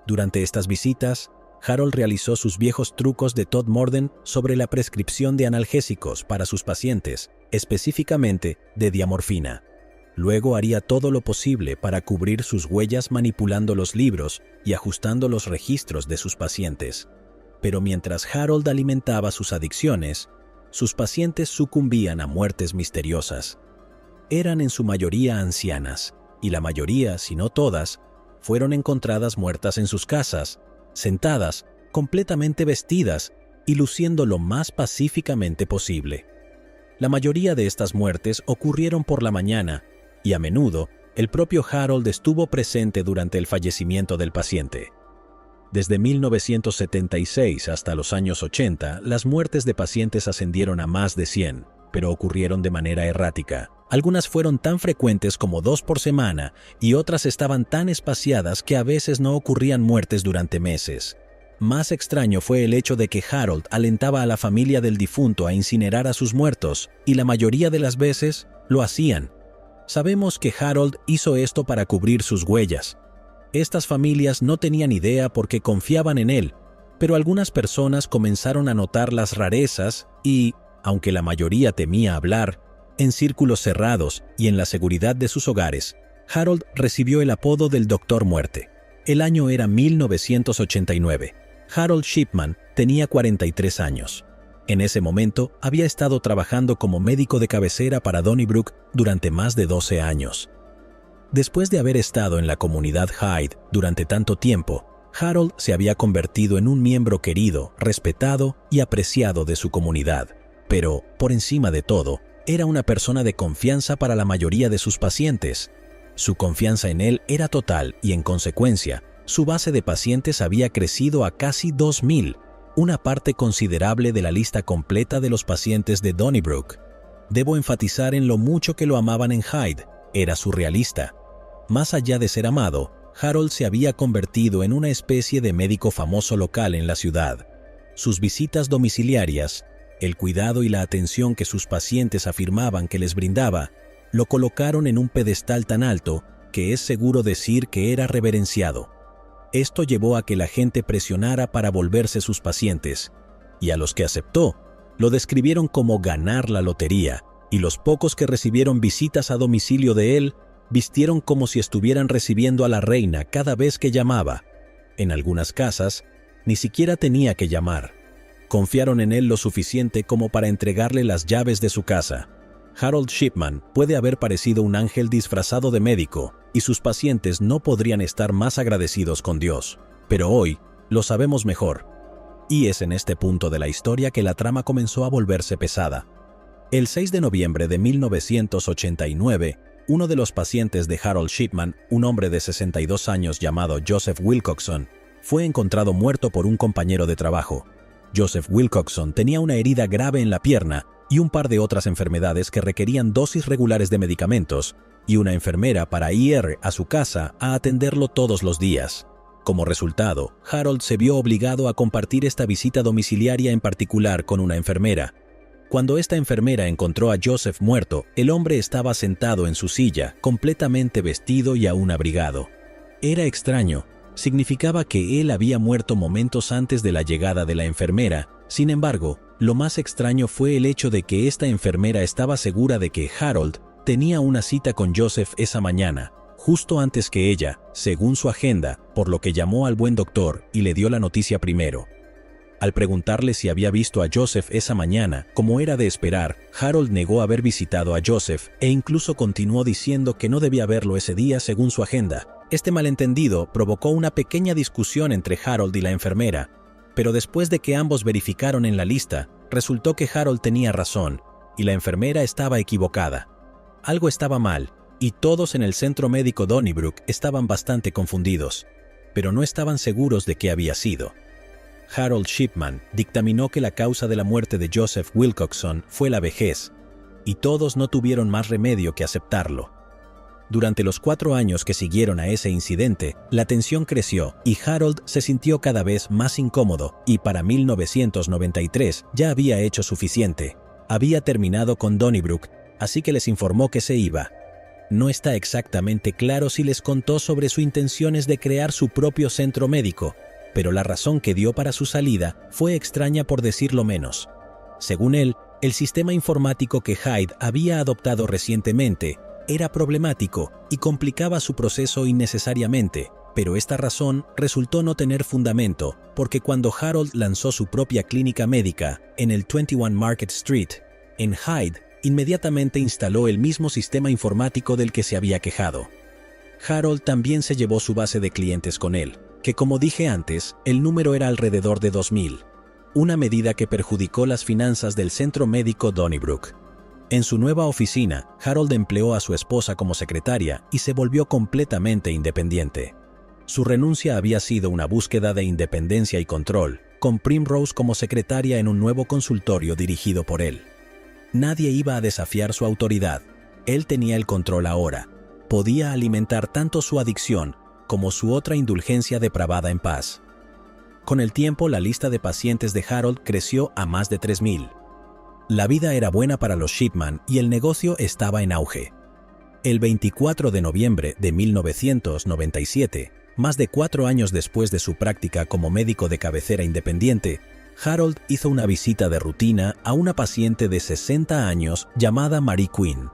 Durante estas visitas, Harold realizó sus viejos trucos de Todd Morden sobre la prescripción de analgésicos para sus pacientes, específicamente de diamorfina. Luego haría todo lo posible para cubrir sus huellas manipulando los libros y ajustando los registros de sus pacientes. Pero mientras Harold alimentaba sus adicciones, sus pacientes sucumbían a muertes misteriosas. Eran en su mayoría ancianas, y la mayoría, si no todas, fueron encontradas muertas en sus casas, sentadas, completamente vestidas y luciendo lo más pacíficamente posible. La mayoría de estas muertes ocurrieron por la mañana y a menudo el propio Harold estuvo presente durante el fallecimiento del paciente. Desde 1976 hasta los años 80, las muertes de pacientes ascendieron a más de 100, pero ocurrieron de manera errática. Algunas fueron tan frecuentes como 2 por semana y otras estaban tan espaciadas que a veces no ocurrían muertes durante meses. Más extraño fue el hecho de que Harold alentaba a la familia del difunto a incinerar a sus muertos, y la mayoría de las veces lo hacían. Sabemos que Harold hizo esto para cubrir sus huellas. Estas familias no tenían idea porque confiaban en él, pero algunas personas comenzaron a notar las rarezas y, aunque la mayoría temía hablar, en círculos cerrados y en la seguridad de sus hogares, Harold recibió el apodo del Doctor Muerte. El año era 1989. Harold Shipman tenía 43 años. En ese momento había estado trabajando como médico de cabecera para Donnybrook durante más de 12 años. Después de haber estado en la comunidad Hyde durante tanto tiempo, Harold se había convertido en un miembro querido, respetado y apreciado de su comunidad. Pero, por encima de todo, era una persona de confianza para la mayoría de sus pacientes. Su confianza en él era total y, en consecuencia, su base de pacientes había crecido a casi 2,000, una parte considerable de la lista completa de los pacientes de Donnybrook. Debo enfatizar en lo mucho que lo amaban en Hyde. Era surrealista. Más allá de ser amado, Harold se había convertido en una especie de médico famoso local en la ciudad. Sus visitas domiciliarias, el cuidado y la atención que sus pacientes afirmaban que les brindaba, lo colocaron en un pedestal tan alto que es seguro decir que era reverenciado. Esto llevó a que la gente presionara para volverse sus pacientes, y a los que aceptó, lo describieron como ganar la lotería, y los pocos que recibieron visitas a domicilio de él, vistieron como si estuvieran recibiendo a la reina cada vez que llamaba. En algunas casas, ni siquiera tenía que llamar. Confiaron en él lo suficiente como para entregarle las llaves de su casa. Harold Shipman puede haber parecido un ángel disfrazado de médico, y sus pacientes no podrían estar más agradecidos con Dios. Pero hoy, lo sabemos mejor. Y es en este punto de la historia que la trama comenzó a volverse pesada. El 6 de noviembre de 1989, uno de los pacientes de Harold Shipman, un hombre de 62 años llamado Joseph Wilcoxon, fue encontrado muerto por un compañero de trabajo. Joseph Wilcoxon tenía una herida grave en la pierna y un par de otras enfermedades que requerían dosis regulares de medicamentos, y una enfermera para ir a su casa a atenderlo todos los días. Como resultado, Harold se vio obligado a compartir esta visita domiciliaria en particular con una enfermera. Cuando esta enfermera encontró a Joseph muerto, el hombre estaba sentado en su silla, completamente vestido y aún abrigado. Era extraño. Significaba que él había muerto momentos antes de la llegada de la enfermera. Sin embargo, lo más extraño fue el hecho de que esta enfermera estaba segura de que Harold tenía una cita con Joseph esa mañana, justo antes que ella, según su agenda, por lo que llamó al buen doctor y le dio la noticia primero. Al preguntarle si había visto a Joseph esa mañana, como era de esperar, Harold negó haber visitado a Joseph e incluso continuó diciendo que no debía verlo ese día según su agenda. Este malentendido provocó una pequeña discusión entre Harold y la enfermera, pero después de que ambos verificaron en la lista, resultó que Harold tenía razón y la enfermera estaba equivocada. Algo estaba mal, y todos en el centro médico Donnybrook estaban bastante confundidos, pero no estaban seguros de qué había sido. Harold Shipman dictaminó que la causa de la muerte de Joseph Wilcoxon fue la vejez, y todos no tuvieron más remedio que aceptarlo. Durante los 4 años que siguieron a ese incidente, la tensión creció y Harold se sintió cada vez más incómodo, y para 1993 ya había hecho suficiente. Había terminado con Donnybrook, así que les informó que se iba. No está exactamente claro si les contó sobre sus intenciones de crear su propio centro médico, pero la razón que dio para su salida fue extraña por decirlo menos. Según él, el sistema informático que Hyde había adoptado recientemente era problemático y complicaba su proceso innecesariamente, pero esta razón resultó no tener fundamento, porque cuando Harold lanzó su propia clínica médica en el 21 Market Street, en Hyde, inmediatamente instaló el mismo sistema informático del que se había quejado. Harold también se llevó su base de clientes con él, que como dije antes, el número era alrededor de 2000, una medida que perjudicó las finanzas del centro médico Donnybrook. En su nueva oficina, Harold empleó a su esposa como secretaria y se volvió completamente independiente. Su renuncia había sido una búsqueda de independencia y control, con Primrose como secretaria en un nuevo consultorio dirigido por él. Nadie iba a desafiar su autoridad. Él tenía el control ahora. Podía alimentar tanto su adicción como su otra indulgencia depravada en paz. Con el tiempo, la lista de pacientes de Harold creció a más de 3000. La vida era buena para los Shipman y el negocio estaba en auge. El 24 de noviembre de 1997, más de 4 años después de su práctica como médico de cabecera independiente, Harold hizo una visita de rutina a una paciente de 60 años llamada Marie Quinn.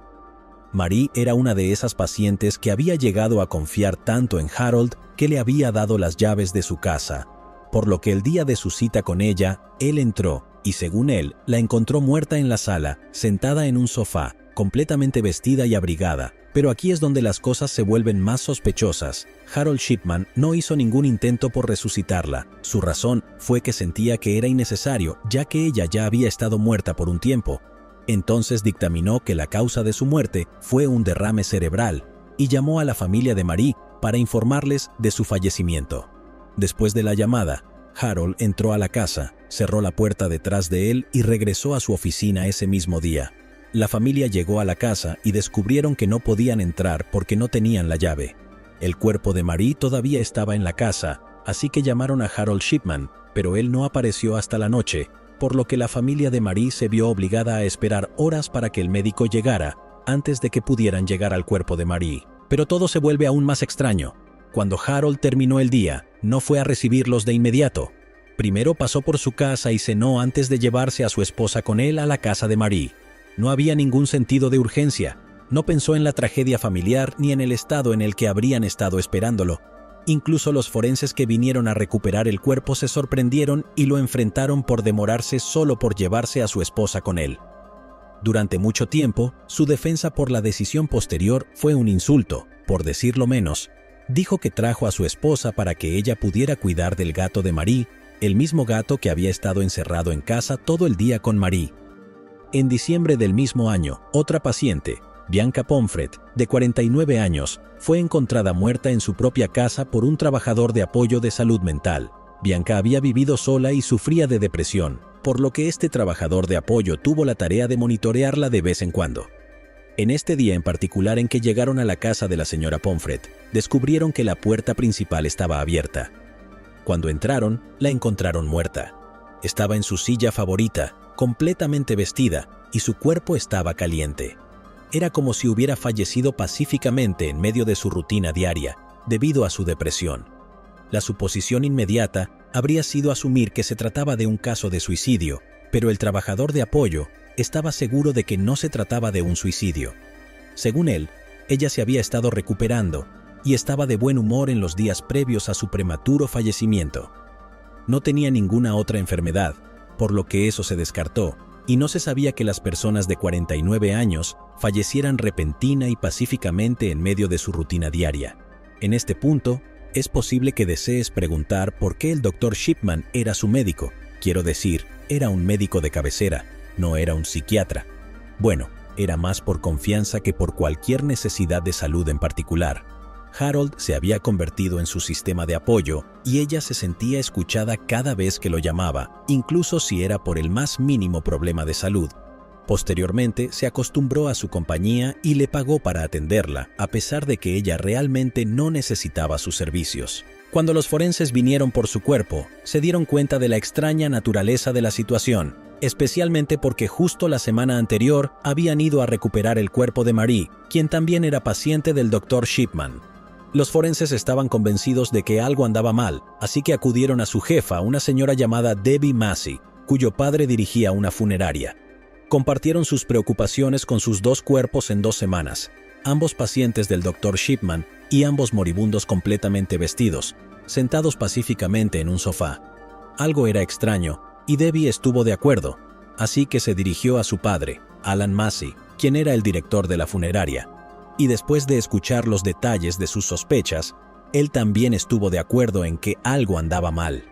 Marie era una de esas pacientes que había llegado a confiar tanto en Harold que le había dado las llaves de su casa, por lo que el día de su cita con ella, él entró y, según él, la encontró muerta en la sala, sentada en un sofá, completamente vestida y abrigada. Pero aquí es donde las cosas se vuelven más sospechosas. Harold Shipman no hizo ningún intento por resucitarla. Su razón fue que sentía que era innecesario, ya que ella ya había estado muerta por un tiempo. Entonces dictaminó que la causa de su muerte fue un derrame cerebral y llamó a la familia de Marie para informarles de su fallecimiento. Después de la llamada, Harold entró a la casa, cerró la puerta detrás de él y regresó a su oficina ese mismo día. La familia llegó a la casa y descubrieron que no podían entrar porque no tenían la llave. El cuerpo de Marie todavía estaba en la casa, así que llamaron a Harold Shipman, pero él no apareció hasta la noche, por lo que la familia de Marie se vio obligada a esperar horas para que el médico llegara, antes de que pudieran llegar al cuerpo de Marie. Pero todo se vuelve aún más extraño. Cuando Harold terminó el día, no fue a recibirlos de inmediato. Primero pasó por su casa y cenó antes de llevarse a su esposa con él a la casa de Marie. No había ningún sentido de urgencia. No pensó en la tragedia familiar ni en el estado en el que habrían estado esperándolo. Incluso los forenses que vinieron a recuperar el cuerpo se sorprendieron y lo enfrentaron por demorarse solo por llevarse a su esposa con él. Durante mucho tiempo, su defensa por la decisión posterior fue un insulto, por decirlo menos. Dijo que trajo a su esposa para que ella pudiera cuidar del gato de Marie, el mismo gato que había estado encerrado en casa todo el día con Marie. En diciembre del mismo año, otra paciente, Bianca Pomfret, de 49 años, fue encontrada muerta en su propia casa por un trabajador de apoyo de salud mental. Bianca había vivido sola y sufría de depresión, por lo que este trabajador de apoyo tuvo la tarea de monitorearla de vez en cuando. En este día en particular en que llegaron a la casa de la señora Pomfret, descubrieron que la puerta principal estaba abierta. Cuando entraron, la encontraron muerta. Estaba en su silla favorita, completamente vestida, y su cuerpo estaba caliente. Era como si hubiera fallecido pacíficamente en medio de su rutina diaria, debido a su depresión. La suposición inmediata habría sido asumir que se trataba de un caso de suicidio, pero el trabajador de apoyo estaba seguro de que no se trataba de un suicidio. Según él, ella se había estado recuperando y estaba de buen humor en los días previos a su prematuro fallecimiento. No tenía ninguna otra enfermedad, por lo que eso se descartó, y no se sabía que las personas de 49 años fallecieran repentina y pacíficamente en medio de su rutina diaria. En este punto, es posible que desees preguntar por qué el Dr. Shipman era su médico. Quiero decir, era un médico de cabecera, no era un psiquiatra. Bueno, era más por confianza que por cualquier necesidad de salud en particular. Harold se había convertido en su sistema de apoyo y ella se sentía escuchada cada vez que lo llamaba, incluso si era por el más mínimo problema de salud. Posteriormente, se acostumbró a su compañía y le pagó para atenderla, a pesar de que ella realmente no necesitaba sus servicios. Cuando los forenses vinieron por su cuerpo, se dieron cuenta de la extraña naturaleza de la situación, especialmente porque justo la semana anterior habían ido a recuperar el cuerpo de Marie, quien también era paciente del Dr. Shipman. Los forenses estaban convencidos de que algo andaba mal, así que acudieron a su jefa, una señora llamada Debbie Massey, cuyo padre dirigía una funeraria. Compartieron sus preocupaciones con sus dos cuerpos en 2 semanas, ambos pacientes del Dr. Shipman y ambos moribundos completamente vestidos, sentados pacíficamente en un sofá. Algo era extraño, y Debbie estuvo de acuerdo, así que se dirigió a su padre, Alan Massey, quien era el director de la funeraria. Y después de escuchar los detalles de sus sospechas, él también estuvo de acuerdo en que algo andaba mal.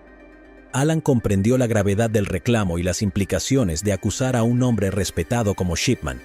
Alan comprendió la gravedad del reclamo y las implicaciones de acusar a un hombre respetado como Shipman.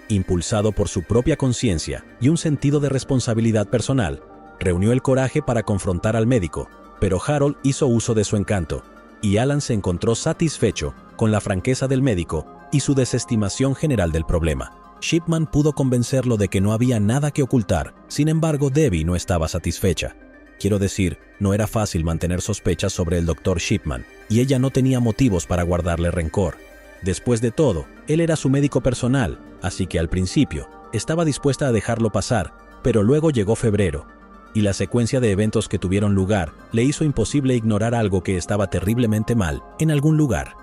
Impulsado por su propia conciencia y un sentido de responsabilidad personal, reunió el coraje para confrontar al médico, pero Harold hizo uso de su encanto, y Alan se encontró satisfecho con la franqueza del médico y su desestimación general del problema. Shipman pudo convencerlo de que no había nada que ocultar, sin embargo Debbie no estaba satisfecha. Quiero decir, no era fácil mantener sospechas sobre el Dr. Shipman, y ella no tenía motivos para guardarle rencor. Después de todo, él era su médico personal, así que al principio estaba dispuesta a dejarlo pasar, pero luego llegó febrero, y la secuencia de eventos que tuvieron lugar le hizo imposible ignorar algo que estaba terriblemente mal en algún lugar.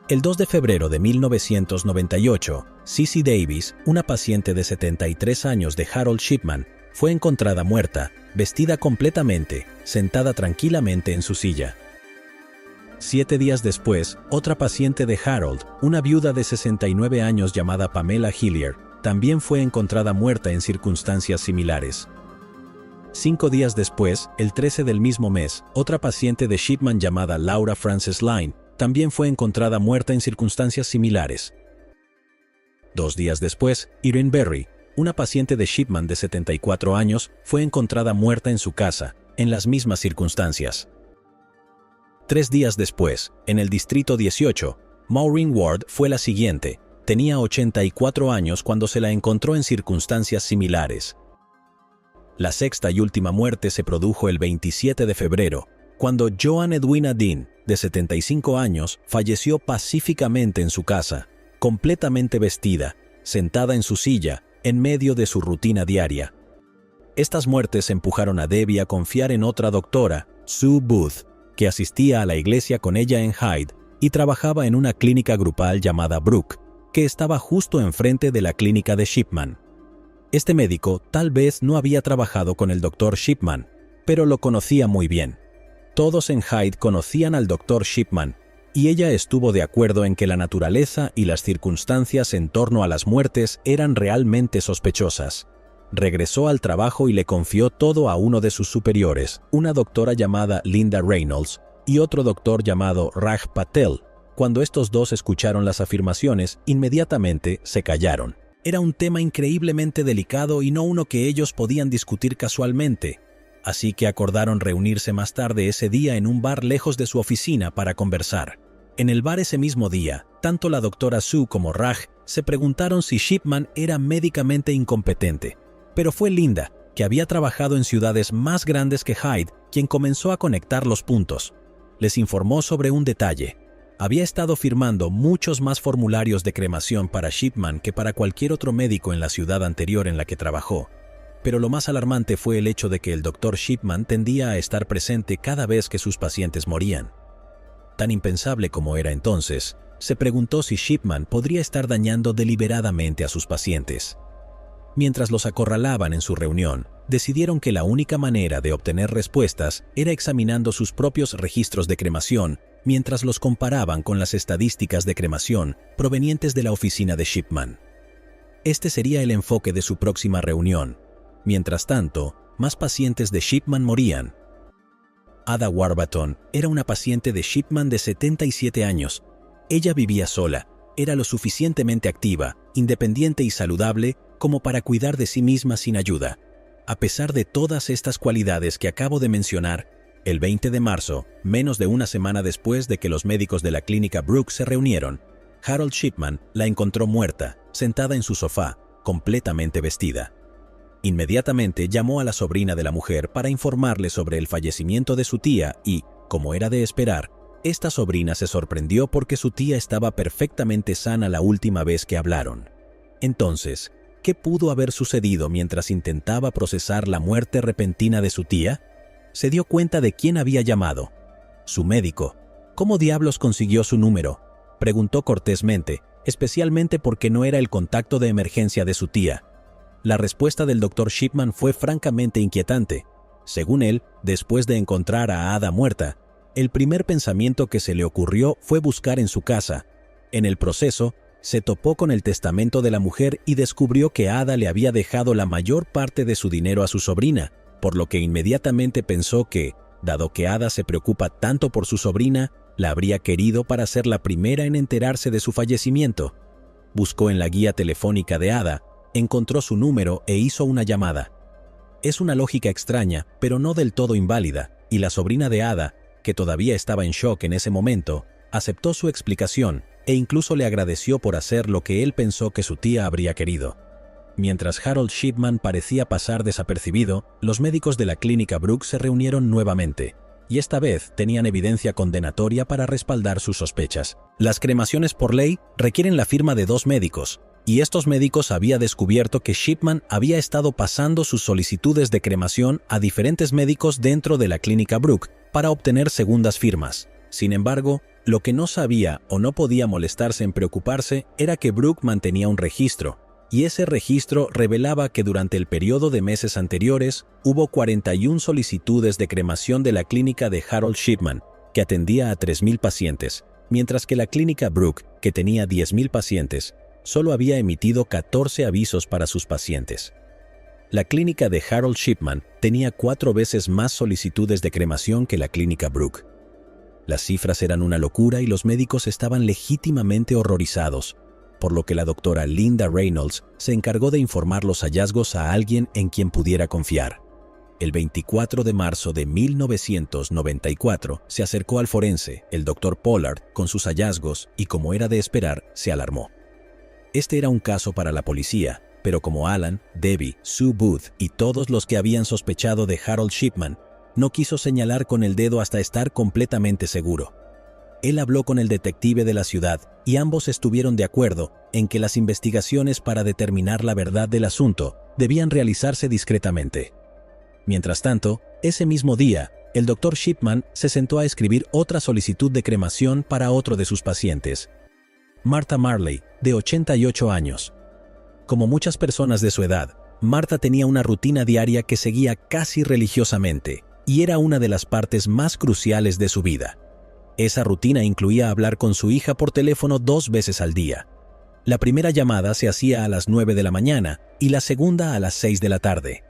El 2 de febrero de 1998, Cissy Davis, una paciente de 73 años de Harold Shipman, fue encontrada muerta, vestida completamente, sentada tranquilamente en su silla. 7 días después, otra paciente de Harold, una viuda de 69 años llamada Pamela Hillier, también fue encontrada muerta en circunstancias similares. 5 días después, el 13 del mismo mes, otra paciente de Shipman llamada Laura Frances Line, también fue encontrada muerta en circunstancias similares. 2 días después, Irene Berry, una paciente de Shipman de 74 años, fue encontrada muerta en su casa, en las mismas circunstancias. 3 días después, en el Distrito 18, Maureen Ward fue la siguiente. Tenía 84 años cuando se la encontró en circunstancias similares. La sexta y última muerte se produjo el 27 de febrero, cuando Joan Edwina Dean, de 75 años, falleció pacíficamente en su casa, completamente vestida, sentada en su silla, en medio de su rutina diaria. Estas muertes empujaron a Debbie a confiar en otra doctora, Sue Booth, que asistía a la iglesia con ella en Hyde y trabajaba en una clínica grupal llamada Brook, que estaba justo enfrente de la clínica de Shipman. Este médico tal vez no había trabajado con el Dr. Shipman, pero lo conocía muy bien. Todos en Hyde conocían al Dr. Shipman, y ella estuvo de acuerdo en que la naturaleza y las circunstancias en torno a las muertes eran realmente sospechosas. Regresó al trabajo y le confió todo a uno de sus superiores, una doctora llamada Linda Reynolds y otro doctor llamado Raj Patel. Cuando estos dos escucharon las afirmaciones, inmediatamente se callaron. Era un tema increíblemente delicado y no uno que ellos podían discutir casualmente. Así que acordaron reunirse más tarde ese día en un bar lejos de su oficina para conversar. En el bar ese mismo día, tanto la doctora Sue como Raj se preguntaron si Shipman era médicamente incompetente. Pero fue Linda, que había trabajado en ciudades más grandes que Hyde, quien comenzó a conectar los puntos. Les informó sobre un detalle. Había estado firmando muchos más formularios de cremación para Shipman que para cualquier otro médico en la ciudad anterior en la que trabajó. Pero lo más alarmante fue el hecho de que el Dr. Shipman tendía a estar presente cada vez que sus pacientes morían. Tan impensable como era entonces, se preguntó si Shipman podría estar dañando deliberadamente a sus pacientes. Mientras los acorralaban en su reunión, decidieron que la única manera de obtener respuestas era examinando sus propios registros de cremación mientras los comparaban con las estadísticas de cremación provenientes de la oficina de Shipman. Este sería el enfoque de su próxima reunión. Mientras tanto, más pacientes de Shipman morían. Ada Warburton era una paciente de Shipman de 77 años. Ella vivía sola, era lo suficientemente activa, independiente y saludable como para cuidar de sí misma sin ayuda. A pesar de todas estas cualidades que acabo de mencionar, el 20 de marzo, menos de una semana después de que los médicos de la clínica Brooke se reunieron, Harold Shipman la encontró muerta, sentada en su sofá, completamente vestida. Inmediatamente llamó a la sobrina de la mujer para informarle sobre el fallecimiento de su tía y, como era de esperar, esta sobrina se sorprendió porque su tía estaba perfectamente sana la última vez que hablaron. Entonces, ¿qué pudo haber sucedido mientras intentaba procesar la muerte repentina de su tía? Se dio cuenta de quién había llamado. Su médico. ¿Cómo diablos consiguió su número?, preguntó cortésmente, especialmente porque no era el contacto de emergencia de su tía. La respuesta del Dr. Shipman fue francamente inquietante. Según él, después de encontrar a Ada muerta, el primer pensamiento que se le ocurrió fue buscar en su casa. En el proceso, se topó con el testamento de la mujer y descubrió que Ada le había dejado la mayor parte de su dinero a su sobrina, por lo que inmediatamente pensó que, dado que Ada se preocupa tanto por su sobrina, la habría querido para ser la primera en enterarse de su fallecimiento. Buscó en la guía telefónica de Ada, encontró su número e hizo una llamada. Es una lógica extraña, pero no del todo inválida, y la sobrina de Ada, que todavía estaba en shock en ese momento, aceptó su explicación e incluso le agradeció por hacer lo que él pensó que su tía habría querido. Mientras Harold Shipman parecía pasar desapercibido, los médicos de la clínica Brooke se reunieron nuevamente, y esta vez tenían evidencia condenatoria para respaldar sus sospechas. Las cremaciones por ley requieren la firma de 2 médicos, y estos médicos habían descubierto que Shipman había estado pasando sus solicitudes de cremación a diferentes médicos dentro de la clínica Brooke para obtener segundas firmas. Sin embargo, lo que no sabía o no podía molestarse en preocuparse era que Brooke mantenía un registro, y ese registro revelaba que durante el periodo de meses anteriores hubo 41 solicitudes de cremación de la clínica de Harold Shipman, que atendía a 3,000 pacientes, mientras que la clínica Brooke, que tenía 10,000 pacientes, solo había emitido 14 avisos para sus pacientes. La clínica de Harold Shipman tenía 4 veces más solicitudes de cremación que la clínica Brooke. Las cifras eran una locura y los médicos estaban legítimamente horrorizados, por lo que la doctora Linda Reynolds se encargó de informar los hallazgos a alguien en quien pudiera confiar. El 24 de marzo de 1994 se acercó al forense, el Dr. Pollard, con sus hallazgos y, como era de esperar, se alarmó. Este era un caso para la policía, pero como Alan, Debbie, Sue Booth y todos los que habían sospechado de Harold Shipman, no quiso señalar con el dedo hasta estar completamente seguro. Él habló con el detective de la ciudad y ambos estuvieron de acuerdo en que las investigaciones para determinar la verdad del asunto debían realizarse discretamente. Mientras tanto, ese mismo día, el Dr. Shipman se sentó a escribir otra solicitud de cremación para otro de sus pacientes, Martha Marley, de 88 años. Como muchas personas de su edad, Martha tenía una rutina diaria que seguía casi religiosamente. y era una de las partes más cruciales de su vida. Esa rutina incluía hablar con su hija por teléfono 2 veces al día. La primera llamada se hacía a las 9 de la mañana y la segunda a las 6 de la tarde.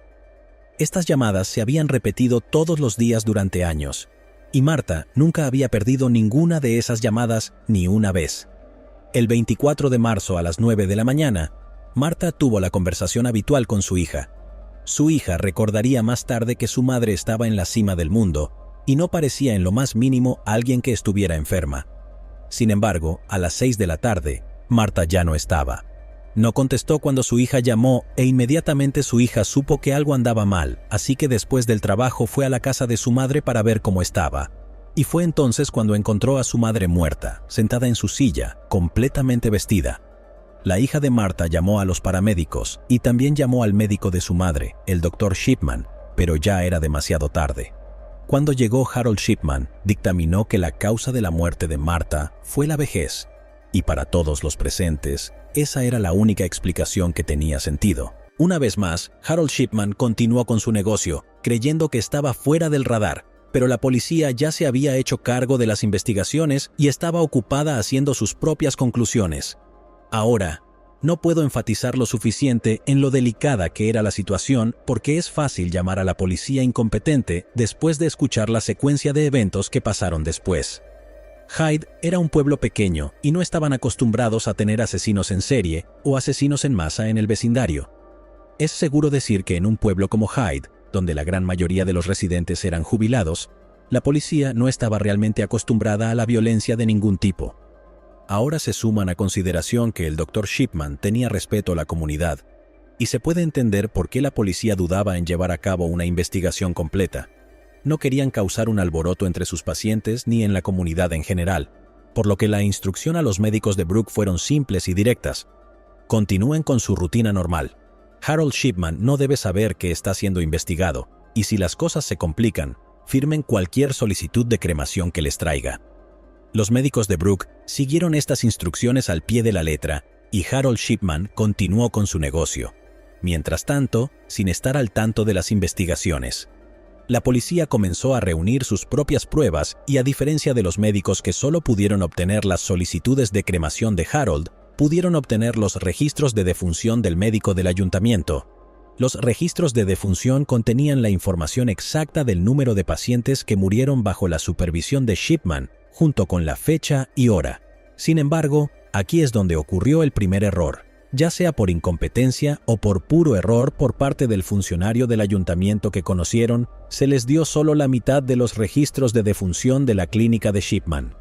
Estas llamadas se habían repetido todos los días durante años, y Marta nunca había perdido ninguna de esas llamadas ni una vez. El 24 de marzo a las 9 de la mañana, Marta tuvo la conversación habitual con su hija. Su hija recordaría más tarde que su madre estaba en la cima del mundo y no parecía en lo más mínimo alguien que estuviera enferma. Sin embargo, a las 6 de la tarde, Marta ya no estaba. No contestó cuando su hija llamó e inmediatamente su hija supo que algo andaba mal, así que después del trabajo fue a la casa de su madre para ver cómo estaba. Y fue entonces cuando encontró a su madre muerta, sentada en su silla, completamente vestida. La hija de Marta llamó a los paramédicos y también llamó al médico de su madre, el Dr. Shipman, pero ya era demasiado tarde. Cuando llegó Harold Shipman, dictaminó que la causa de la muerte de Marta fue la vejez, y para todos los presentes, esa era la única explicación que tenía sentido. Una vez más, Harold Shipman continuó con su negocio, creyendo que estaba fuera del radar, pero la policía ya se había hecho cargo de las investigaciones y estaba ocupada haciendo sus propias conclusiones. Ahora, no puedo enfatizar lo suficiente en lo delicada que era la situación porque es fácil llamar a la policía incompetente después de escuchar la secuencia de eventos que pasaron después. Hyde era un pueblo pequeño y no estaban acostumbrados a tener asesinos en serie o asesinos en masa en el vecindario. Es seguro decir que en un pueblo como Hyde, donde la gran mayoría de los residentes eran jubilados, la policía no estaba realmente acostumbrada a la violencia de ningún tipo. Ahora se suman a consideración que el Dr. Shipman tenía respeto a la comunidad, y se puede entender por qué la policía dudaba en llevar a cabo una investigación completa. No querían causar un alboroto entre sus pacientes ni en la comunidad en general, por lo que la instrucción a los médicos de Brooke fueron simples y directas. Continúen con su rutina normal. Harold Shipman no debe saber que está siendo investigado, y si las cosas se complican, firmen cualquier solicitud de cremación que les traiga. Los médicos de Brooke siguieron estas instrucciones al pie de la letra, y Harold Shipman continuó con su negocio. Mientras tanto, sin estar al tanto de las investigaciones. La policía comenzó a reunir sus propias pruebas y a diferencia de los médicos que solo pudieron obtener las solicitudes de cremación de Harold, pudieron obtener los registros de defunción del médico del ayuntamiento. Los registros de defunción contenían la información exacta del número de pacientes que murieron bajo la supervisión de Shipman, junto con la fecha y hora. Sin embargo, aquí es donde ocurrió el primer error, ya sea por incompetencia o por puro error por parte del funcionario del ayuntamiento que conocieron, se les dio solo la mitad de los registros de defunción de la clínica de Shipman.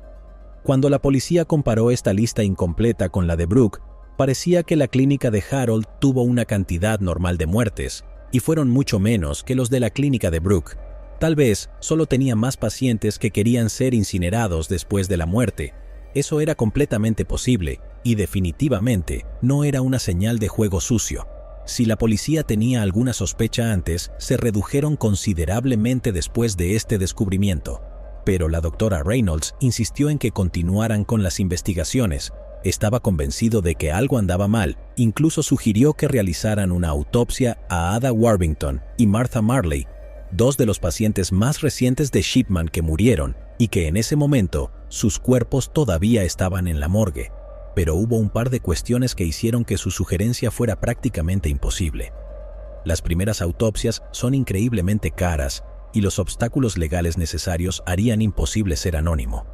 Cuando la policía comparó esta lista incompleta con la de Brooke, parecía que la clínica de Harold tuvo una cantidad normal de muertes, y fueron mucho menos que los de la clínica de Brooke. Tal vez solo tenía más pacientes que querían ser incinerados después de la muerte. Eso era completamente posible, y definitivamente no era una señal de juego sucio. Si la policía tenía alguna sospecha antes, se redujeron considerablemente después de este descubrimiento. Pero la doctora Reynolds insistió en que continuaran con las investigaciones. Estaba convencido de que algo andaba mal, incluso sugirió que realizaran una autopsia a Ada Warburton y Martha Marley, dos de los pacientes más recientes de Shipman que murieron y que en ese momento sus cuerpos todavía estaban en la morgue. Pero hubo un par de cuestiones que hicieron que su sugerencia fuera prácticamente imposible. Las primeras autopsias son increíblemente caras y los obstáculos legales necesarios harían imposible ser anónimo.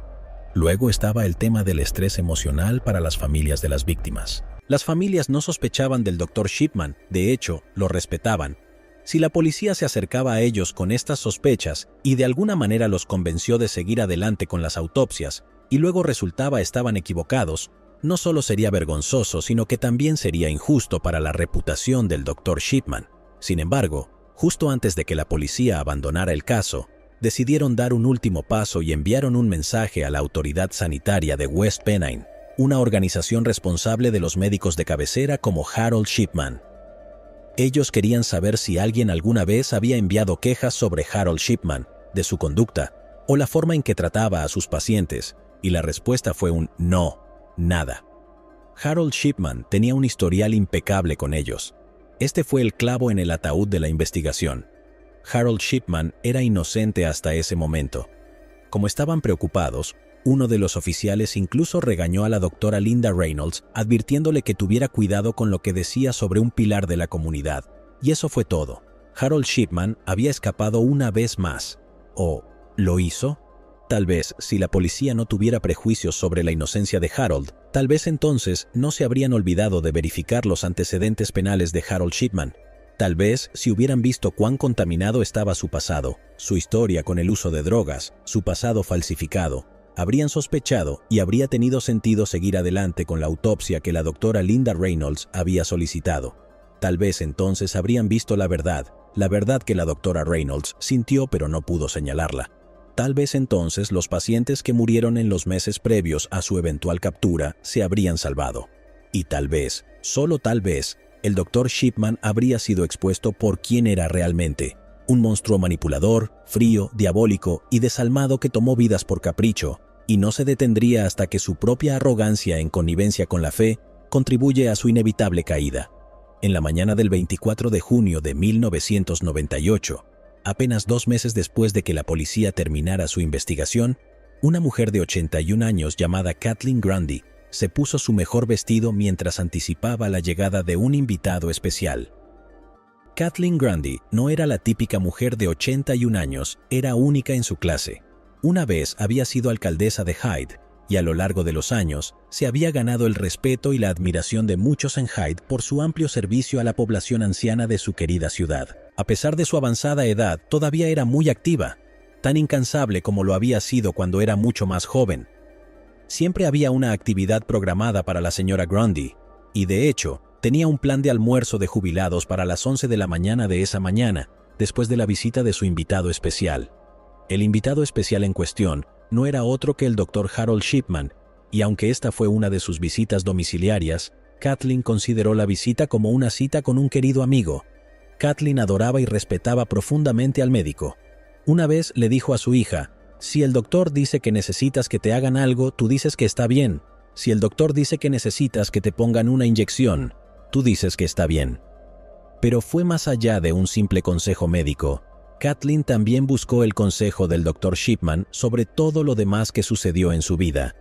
Luego estaba el tema del estrés emocional para las familias de las víctimas. Las familias no sospechaban del Dr. Shipman, de hecho, lo respetaban. Si la policía se acercaba a ellos con estas sospechas y de alguna manera los convenció de seguir adelante con las autopsias y luego resultaba estaban equivocados, no solo sería vergonzoso, sino que también sería injusto para la reputación del Dr. Shipman. Sin embargo, justo antes de que la policía abandonara el caso, decidieron dar un último paso y enviaron un mensaje a la autoridad sanitaria de West Pennine, una organización responsable de los médicos de cabecera como Harold Shipman. Ellos querían saber si alguien alguna vez había enviado quejas sobre Harold Shipman, de su conducta, o la forma en que trataba a sus pacientes, y la respuesta fue un no, nada. Harold Shipman tenía un historial impecable con ellos. Este fue el clavo en el ataúd de la investigación. Harold Shipman era inocente hasta ese momento. Como estaban preocupados, uno de los oficiales incluso regañó a la doctora Linda Reynolds, advirtiéndole que tuviera cuidado con lo que decía sobre un pilar de la comunidad. Y eso fue todo. Harold Shipman había escapado una vez más. ¿O lo hizo? Tal vez, si la policía no tuviera prejuicios sobre la inocencia de Harold, tal vez entonces no se habrían olvidado de verificar los antecedentes penales de Harold Shipman. Tal vez, si hubieran visto cuán contaminado estaba su pasado, su historia con el uso de drogas, su pasado falsificado, habrían sospechado y habría tenido sentido seguir adelante con la autopsia que la doctora Linda Reynolds había solicitado. Tal vez entonces habrían visto la verdad que la doctora Reynolds sintió pero no pudo señalarla. Tal vez entonces los pacientes que murieron en los meses previos a su eventual captura se habrían salvado. Y tal vez, solo tal vez, el Dr. Shipman habría sido expuesto por quién era realmente. Un monstruo manipulador, frío, diabólico y desalmado que tomó vidas por capricho, y no se detendría hasta que su propia arrogancia en connivencia con la fe contribuye a su inevitable caída. En la mañana del 24 de junio de 1998, apenas 2 meses después de que la policía terminara su investigación, una mujer de 81 años llamada Kathleen Grundy se puso su mejor vestido mientras anticipaba la llegada de un invitado especial. Kathleen Grundy no era la típica mujer de 81 años, era única en su clase. Una vez había sido alcaldesa de Hyde, y a lo largo de los años se había ganado el respeto y la admiración de muchos en Hyde por su amplio servicio a la población anciana de su querida ciudad. A pesar de su avanzada edad, todavía era muy activa, tan incansable como lo había sido cuando era mucho más joven. Siempre había una actividad programada para la señora Grundy, y de hecho, tenía un plan de almuerzo de jubilados para las 11 de la mañana de esa mañana, después de la visita de su invitado especial. El invitado especial en cuestión no era otro que el Dr. Harold Shipman, y aunque esta fue una de sus visitas domiciliarias, Kathleen consideró la visita como una cita con un querido amigo. Kathleen adoraba y respetaba profundamente al médico. Una vez le dijo a su hija: si el doctor dice que necesitas que te hagan algo, tú dices que está bien. Si el doctor dice que necesitas que te pongan una inyección, tú dices que está bien. Pero fue más allá de un simple consejo médico. Kathleen también buscó el consejo del Dr. Shipman sobre todo lo demás que sucedió en su vida.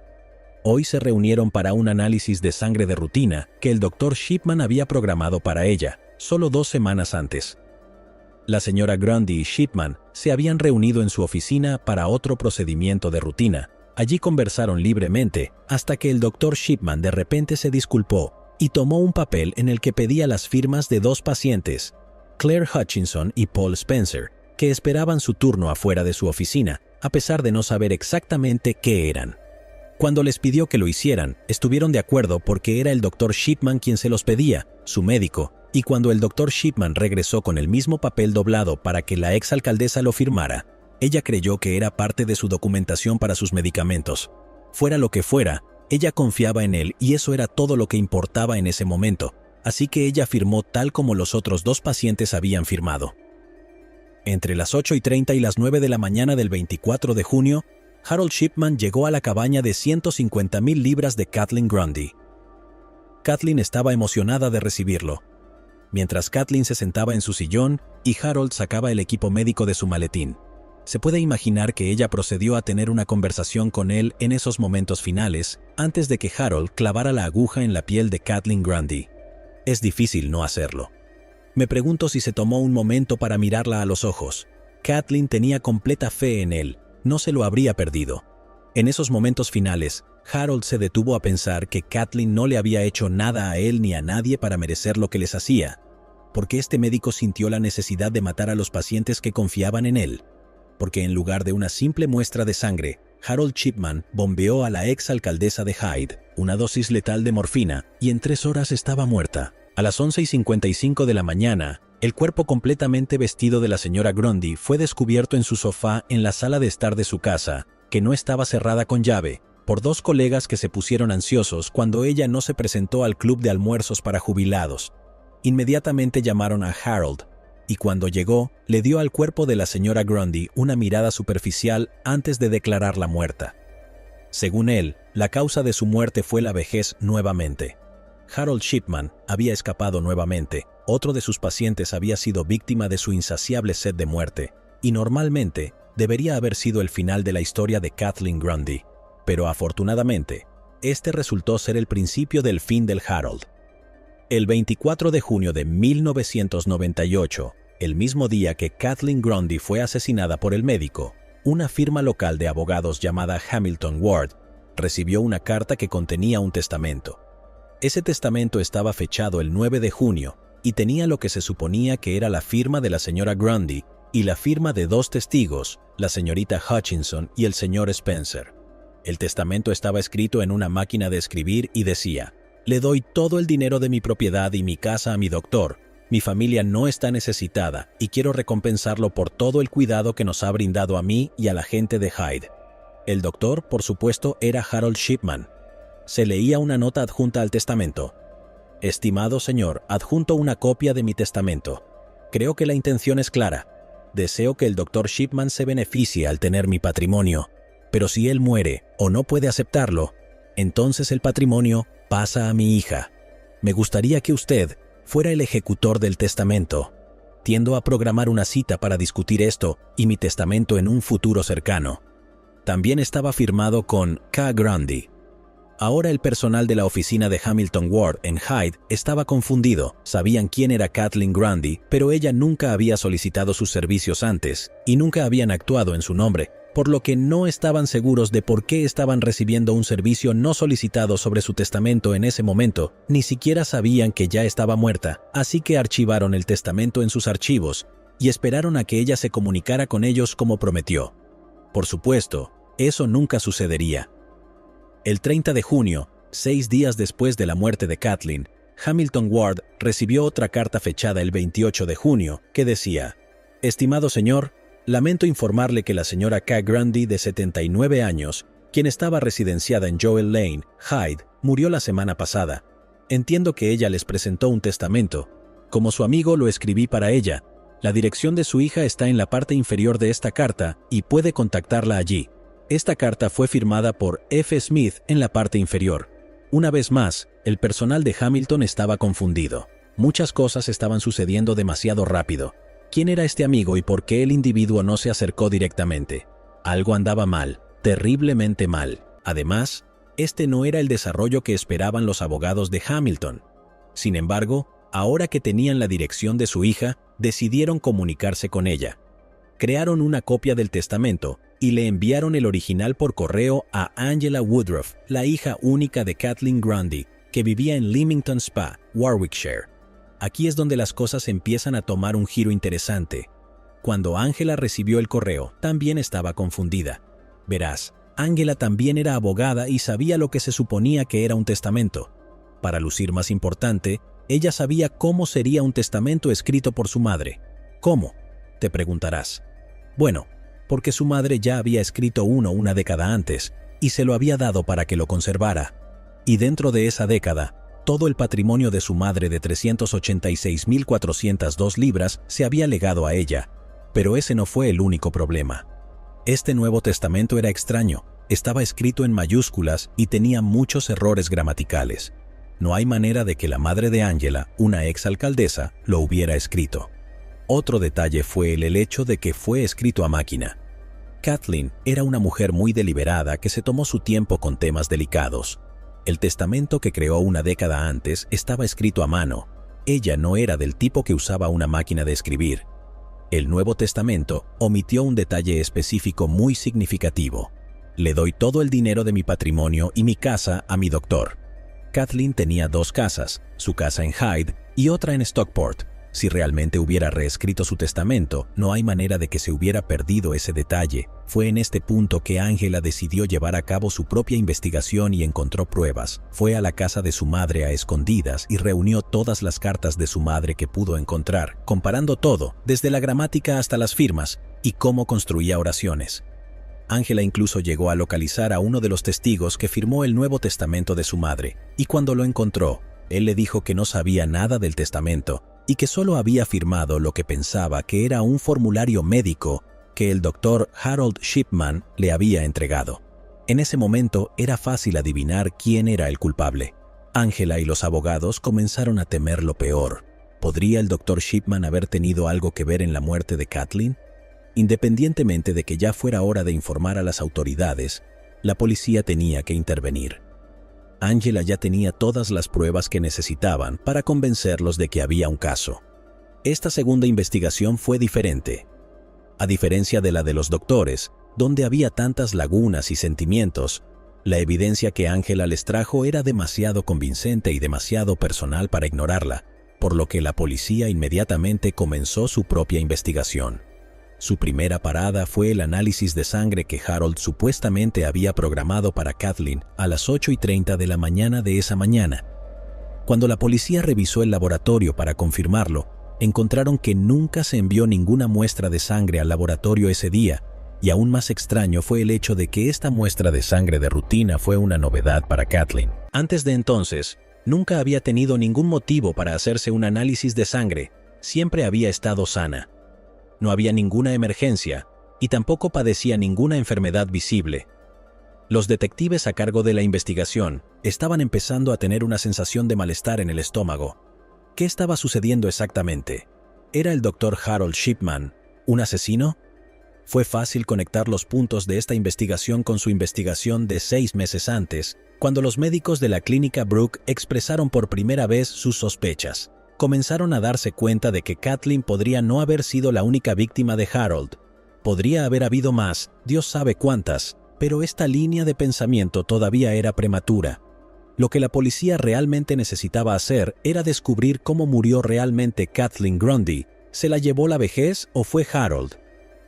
Hoy se reunieron para un análisis de sangre de rutina que el Dr. Shipman había programado para ella, solo 2 semanas antes. La señora Grundy y Shipman se habían reunido en su oficina para otro procedimiento de rutina. Allí conversaron libremente, hasta que el Dr. Shipman de repente se disculpó y tomó un papel en el que pedía las firmas de 2 pacientes, Claire Hutchinson y Paul Spencer, que esperaban su turno afuera de su oficina, a pesar de no saber exactamente qué eran. Cuando les pidió que lo hicieran, estuvieron de acuerdo porque era el Dr. Shipman quien se los pedía, su médico, y cuando el Dr. Shipman regresó con el mismo papel doblado para que la exalcaldesa lo firmara, ella creyó que era parte de su documentación para sus medicamentos. Fuera lo que fuera, ella confiaba en él y eso era todo lo que importaba en ese momento, así que ella firmó tal como los otros 2 pacientes habían firmado. Entre las 8:30 y las 9 de la mañana del 24 de junio, Harold Shipman llegó a la cabaña de 150,000 libras de Kathleen Grundy. Kathleen estaba emocionada de recibirlo. Mientras Kathleen se sentaba en su sillón y Harold sacaba el equipo médico de su maletín, se puede imaginar que ella procedió a tener una conversación con él en esos momentos finales, antes de que Harold clavara la aguja en la piel de Kathleen Grundy. Es difícil no hacerlo. Me pregunto si se tomó un momento para mirarla a los ojos. Kathleen tenía completa fe en él, no se lo habría perdido. En esos momentos finales, Harold se detuvo a pensar que Kathleen no le había hecho nada a él ni a nadie para merecer lo que les hacía, porque este médico sintió la necesidad de matar a los pacientes que confiaban en él, porque en lugar de una simple muestra de sangre, Harold Shipman bombeó a la exalcaldesa de Hyde una dosis letal de morfina y en 3 horas estaba muerta. A las 11:55 de la mañana, el cuerpo completamente vestido de la señora Grundy fue descubierto en su sofá en la sala de estar de su casa, que no estaba cerrada con llave, por 2 colegas que se pusieron ansiosos cuando ella no se presentó al club de almuerzos para jubilados. Inmediatamente llamaron a Harold, y cuando llegó, le dio al cuerpo de la señora Grundy una mirada superficial antes de declararla muerta. Según él, la causa de su muerte fue la vejez nuevamente. Harold Shipman había escapado nuevamente, Otro de sus pacientes había sido víctima de su insaciable sed de muerte, y normalmente debería haber sido el final de la historia de Kathleen Grundy. Pero afortunadamente, este resultó ser el principio del fin del Harold. El 24 de junio de 1998, el mismo día que Kathleen Grundy fue asesinada por el médico, una firma local de abogados llamada Hamilton Ward recibió una carta que contenía un testamento. Ese testamento estaba fechado el 9 de junio y tenía lo que se suponía que era la firma de la señora Grundy y la firma de dos testigos, la señorita Hutchinson y el señor Spencer. El testamento estaba escrito en una máquina de escribir y decía: «Le doy todo el dinero de mi propiedad y mi casa a mi doctor. Mi familia no está necesitada y quiero recompensarlo por todo el cuidado que nos ha brindado a mí y a la gente de Hyde». El doctor, por supuesto, era Harold Shipman. Se leía una nota adjunta al testamento. «Estimado señor, adjunto una copia de mi testamento. Creo que la intención es clara. Deseo que el doctor Shipman se beneficie al tener mi patrimonio, pero si él muere o no puede aceptarlo, entonces el patrimonio pasa a mi hija. Me gustaría que usted fuera el ejecutor del testamento. Tiendo a programar una cita para discutir esto y mi testamento en un futuro cercano». También estaba firmado con K. Grundy. Ahora el personal de la oficina de Hamilton Ward en Hyde estaba confundido. Sabían quién era Kathleen Grundy, pero ella nunca había solicitado sus servicios antes y nunca habían actuado en su nombre, por lo que no estaban seguros de por qué estaban recibiendo un servicio no solicitado sobre su testamento en ese momento. Ni siquiera sabían que ya estaba muerta, así que archivaron el testamento en sus archivos y esperaron a que ella se comunicara con ellos como prometió. Por supuesto, eso nunca sucedería. El 30 de junio, 6 días después de la muerte de Kathleen, Hamilton Ward recibió otra carta fechada el 28 de junio que decía: «Estimado señor, lamento informarle que la señora K. Grundy, de 79 años, quien estaba residenciada en Joel Lane, Hyde, murió la semana pasada. Entiendo que ella les presentó un testamento. Como su amigo lo escribí para ella. La dirección de su hija está en la parte inferior de esta carta y puede contactarla allí». Esta carta fue firmada por F. Smith en la parte inferior. Una vez más, el personal de Hamilton estaba confundido. Muchas cosas estaban sucediendo demasiado rápido. ¿Quién era este amigo y por qué el individuo no se acercó directamente? Algo andaba mal, terriblemente mal. Además, este no era el desarrollo que esperaban los abogados de Hamilton. Sin embargo, ahora que tenían la dirección de su hija, decidieron comunicarse con ella. Crearon una copia del testamento y le enviaron el original por correo a Angela Woodruff, la hija única de Kathleen Grundy, que vivía en Leamington Spa, Warwickshire. Aquí es donde las cosas empiezan a tomar un giro interesante. Cuando Angela recibió el correo, también estaba confundida. Verás, Angela también era abogada y sabía lo que se suponía que era un testamento. Para lucir más importante, ella sabía cómo sería un testamento escrito por su madre. ¿Cómo?, te preguntarás. Bueno, porque su madre ya había escrito uno una década antes y se lo había dado para que lo conservara. Y dentro de esa década, todo el patrimonio de su madre de 386.402 libras se había legado a ella. Pero ese no fue el único problema. Este Nuevo Testamento era extraño, estaba escrito en mayúsculas y tenía muchos errores gramaticales. No hay manera de que la madre de Angela, una exalcaldesa, lo hubiera escrito. Otro detalle fue el hecho de que fue escrito a máquina. Kathleen era una mujer muy deliberada que se tomó su tiempo con temas delicados. El testamento que creó una década antes estaba escrito a mano. Ella no era del tipo que usaba una máquina de escribir. El Nuevo Testamento omitió un detalle específico muy significativo. Le doy todo el dinero de mi patrimonio y mi casa a mi doctor. Kathleen tenía 2 casas, su casa en Hyde y otra en Stockport. Si realmente hubiera reescrito su testamento, no hay manera de que se hubiera perdido ese detalle. Fue en este punto que Angela decidió llevar a cabo su propia investigación y encontró pruebas. Fue a la casa de su madre a escondidas y reunió todas las cartas de su madre que pudo encontrar, comparando todo, desde la gramática hasta las firmas, y cómo construía oraciones. Angela incluso llegó a localizar a uno de los testigos que firmó el Nuevo Testamento de su madre, y cuando lo encontró, él le dijo que no sabía nada del testamento, y que solo había firmado lo que pensaba que era un formulario médico que el doctor Harold Shipman le había entregado. En ese momento era fácil adivinar quién era el culpable. Angela y los abogados comenzaron a temer lo peor. ¿Podría el Dr. Shipman haber tenido algo que ver en la muerte de Kathleen? Independientemente de que ya fuera hora de informar a las autoridades, la policía tenía que intervenir. Angela ya tenía todas las pruebas que necesitaban para convencerlos de que había un caso. Esta segunda investigación fue diferente. A diferencia de la de los doctores, donde había tantas lagunas y sentimientos, la evidencia que Angela les trajo era demasiado convincente y demasiado personal para ignorarla, por lo que la policía inmediatamente comenzó su propia investigación. Su primera parada fue el análisis de sangre que Harold supuestamente había programado para Kathleen a las 8:30 de la mañana de esa mañana. Cuando la policía revisó el laboratorio para confirmarlo, encontraron que nunca se envió ninguna muestra de sangre al laboratorio ese día, y aún más extraño fue el hecho de que esta muestra de sangre de rutina fue una novedad para Kathleen. Antes de entonces, nunca había tenido ningún motivo para hacerse un análisis de sangre, siempre había estado sana. No había ninguna emergencia y tampoco padecía ninguna enfermedad visible. Los detectives a cargo de la investigación estaban empezando a tener una sensación de malestar en el estómago. ¿Qué estaba sucediendo exactamente? ¿Era el Dr. Harold Shipman un asesino? Fue fácil conectar los puntos de esta investigación con su investigación de 6 meses antes, cuando los médicos de la clínica Brooke expresaron por primera vez sus sospechas. Comenzaron a darse cuenta de que Kathleen podría no haber sido la única víctima de Harold. Podría haber habido más, Dios sabe cuántas, pero esta línea de pensamiento todavía era prematura. Lo que la policía realmente necesitaba hacer era descubrir cómo murió realmente Kathleen Grundy. ¿Se la llevó la vejez o fue Harold?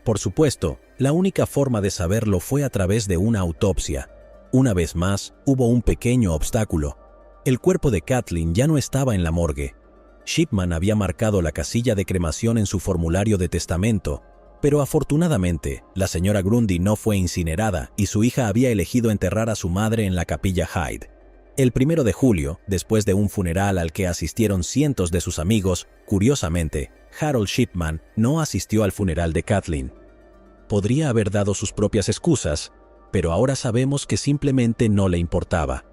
Por supuesto, la única forma de saberlo fue a través de una autopsia. Una vez más, hubo un pequeño obstáculo. El cuerpo de Kathleen ya no estaba en la morgue. Shipman había marcado la casilla de cremación en su formulario de testamento, pero afortunadamente, la señora Grundy no fue incinerada y su hija había elegido enterrar a su madre en la capilla Hyde. El 1 de julio, después de un funeral al que asistieron cientos de sus amigos, curiosamente, Harold Shipman no asistió al funeral de Kathleen. Podría haber dado sus propias excusas, pero ahora sabemos que simplemente no le importaba.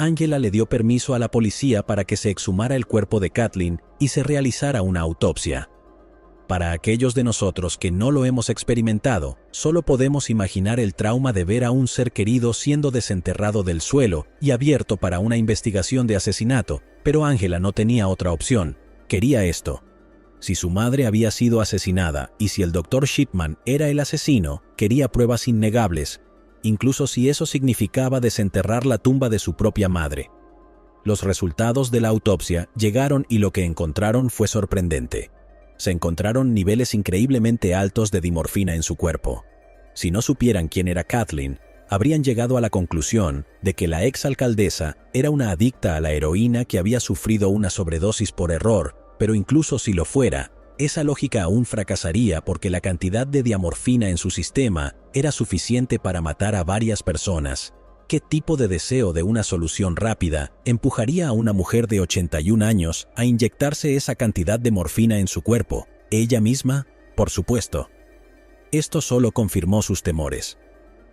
Angela le dio permiso a la policía para que se exhumara el cuerpo de Kathleen y se realizara una autopsia. Para aquellos de nosotros que no lo hemos experimentado, solo podemos imaginar el trauma de ver a un ser querido siendo desenterrado del suelo y abierto para una investigación de asesinato, pero Angela no tenía otra opción. Quería esto. Si su madre había sido asesinada y si el Dr. Shipman era el asesino, quería pruebas innegables, incluso si eso significaba desenterrar la tumba de su propia madre. Los resultados de la autopsia llegaron y lo que encontraron fue sorprendente. Se encontraron niveles increíblemente altos de dimorfina en su cuerpo. Si no supieran quién era Kathleen, habrían llegado a la conclusión de que la exalcaldesa era una adicta a la heroína que había sufrido una sobredosis por error, pero incluso si lo fuera, esa lógica aún fracasaría porque la cantidad de diamorfina en su sistema era suficiente para matar a varias personas. ¿Qué tipo de deseo de una solución rápida empujaría a una mujer de 81 años a inyectarse esa cantidad de morfina en su cuerpo? ¿Ella misma? Por supuesto. Esto solo confirmó sus temores.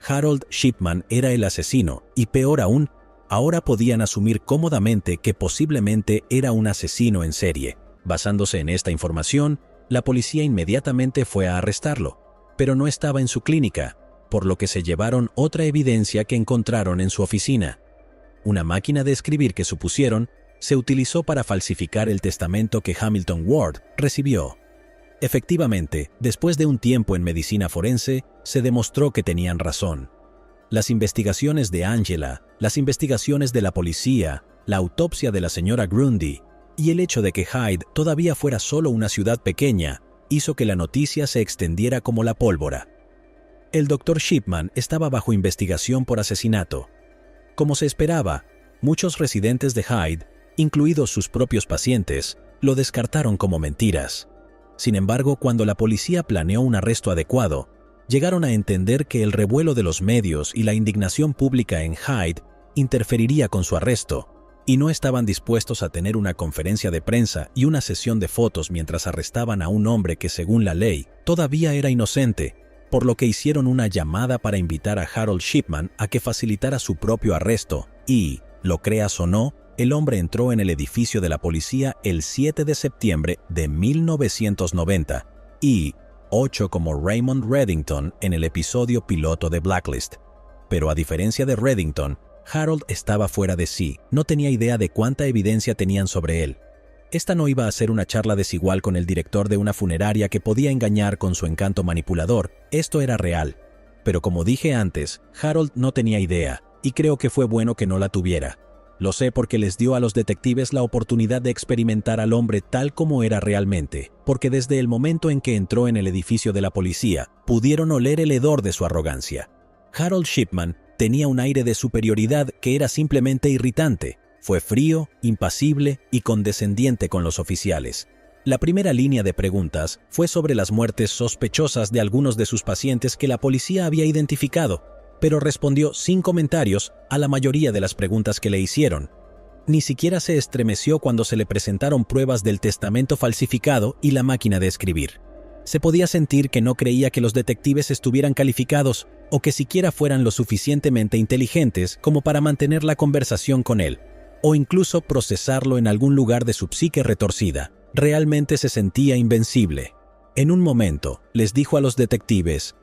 Harold Shipman era el asesino y, peor aún, ahora podían asumir cómodamente que posiblemente era un asesino en serie. Basándose en esta información, la policía inmediatamente fue a arrestarlo, pero no estaba en su clínica, por lo que se llevaron otra evidencia que encontraron en su oficina. Una máquina de escribir que supusieron se utilizó para falsificar el testamento que Hamilton Ward recibió. Efectivamente, después de un tiempo en medicina forense, se demostró que tenían razón. Las investigaciones de Angela, las investigaciones de la policía, la autopsia de la señora Grundy y el hecho de que Hyde todavía fuera solo una ciudad pequeña hizo que la noticia se extendiera como la pólvora. El Dr. Shipman estaba bajo investigación por asesinato. Como se esperaba, muchos residentes de Hyde, incluidos sus propios pacientes, lo descartaron como mentiras. Sin embargo, cuando la policía planeó un arresto adecuado, llegaron a entender que el revuelo de los medios y la indignación pública en Hyde interferiría con su arresto, y no estaban dispuestos a tener una conferencia de prensa y una sesión de fotos mientras arrestaban a un hombre que, según la ley, todavía era inocente, por lo que hicieron una llamada para invitar a Harold Shipman a que facilitara su propio arresto y, lo creas o no, el hombre entró en el edificio de la policía el 7 de septiembre de 1990 y 8 como Raymond Reddington en el episodio piloto de Blacklist. Pero a diferencia de Reddington, Harold estaba fuera de sí, no tenía idea de cuánta evidencia tenían sobre él. Esta no iba a ser una charla desigual con el director de una funeraria que podía engañar con su encanto manipulador, esto era real. Pero como dije antes, Harold no tenía idea, y creo que fue bueno que no la tuviera. Lo sé porque les dio a los detectives la oportunidad de experimentar al hombre tal como era realmente, porque desde el momento en que entró en el edificio de la policía, pudieron oler el hedor de su arrogancia. Harold Shipman tenía un aire de superioridad que era simplemente irritante. Fue frío, impasible y condescendiente con los oficiales. La primera línea de preguntas fue sobre las muertes sospechosas de algunos de sus pacientes que la policía había identificado, pero respondió sin comentarios a la mayoría de las preguntas que le hicieron. Ni siquiera se estremeció cuando se le presentaron pruebas del testamento falsificado y la máquina de escribir. Se podía sentir que no creía que los detectives estuvieran calificados o que siquiera fueran lo suficientemente inteligentes como para mantener la conversación con él, o incluso procesarlo en algún lugar de su psique retorcida. Realmente se sentía invencible. En un momento, les dijo a los detectives: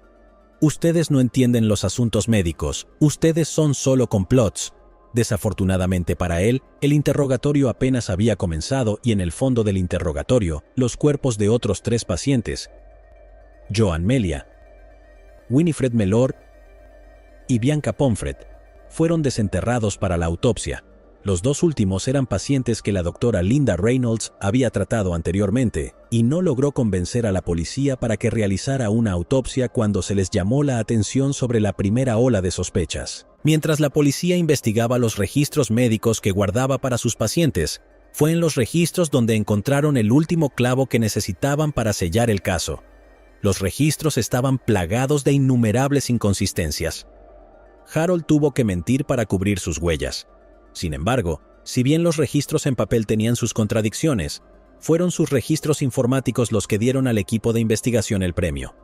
«Ustedes no entienden los asuntos médicos, ustedes son solo complots». Desafortunadamente para él, el interrogatorio apenas había comenzado y en el fondo del interrogatorio, los cuerpos de otros 3 pacientes, Joan Melia, Winifred Mellor y Bianca Pomfret, fueron desenterrados para la autopsia. Los 2 últimos eran pacientes que la doctora Linda Reynolds había tratado anteriormente y no logró convencer a la policía para que realizara una autopsia cuando se les llamó la atención sobre la primera ola de sospechas. Mientras la policía investigaba los registros médicos que guardaba para sus pacientes, fue en los registros donde encontraron el último clavo que necesitaban para sellar el caso. Los registros estaban plagados de innumerables inconsistencias. Harold tuvo que mentir para cubrir sus huellas. Sin embargo, si bien los registros en papel tenían sus contradicciones, fueron sus registros informáticos los que dieron al equipo de investigación el premio.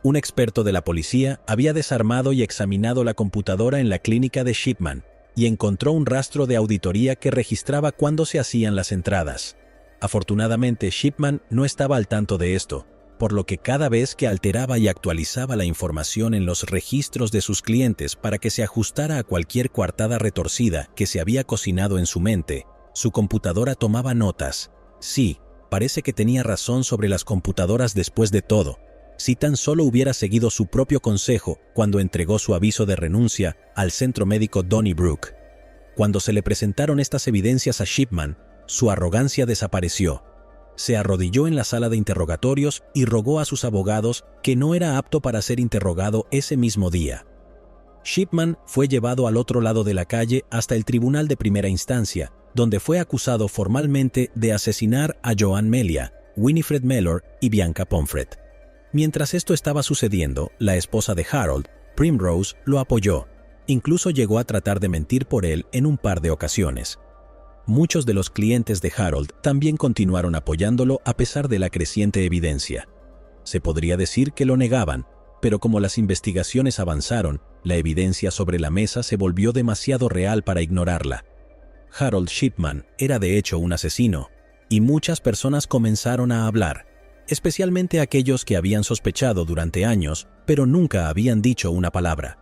Un experto de la policía había desarmado y examinado la computadora en la clínica de Shipman y encontró un rastro de auditoría que registraba cuándo se hacían las entradas. Afortunadamente, Shipman no estaba al tanto de esto, por lo que cada vez que alteraba y actualizaba la información en los registros de sus clientes para que se ajustara a cualquier coartada retorcida que se había cocinado en su mente, su computadora tomaba notas. Sí, parece que tenía razón sobre las computadoras después de todo. Si tan solo hubiera seguido su propio consejo cuando entregó su aviso de renuncia al centro médico Donnybrook. Cuando se le presentaron estas evidencias a Shipman, su arrogancia desapareció. Se arrodilló en la sala de interrogatorios y rogó a sus abogados que no era apto para ser interrogado ese mismo día. Shipman fue llevado al otro lado de la calle hasta el tribunal de primera instancia, donde fue acusado formalmente de asesinar a Joan Melia, Winifred Mellor y Bianca Pomfret. Mientras esto estaba sucediendo, la esposa de Harold, Primrose, lo apoyó. Incluso llegó a tratar de mentir por él en un par de ocasiones. Muchos de los clientes de Harold también continuaron apoyándolo a pesar de la creciente evidencia. Se podría decir que lo negaban, pero como las investigaciones avanzaron, la evidencia sobre la mesa se volvió demasiado real para ignorarla. Harold Shipman era de hecho un asesino, y muchas personas comenzaron a hablar, especialmente aquellos que habían sospechado durante años, pero nunca habían dicho una palabra.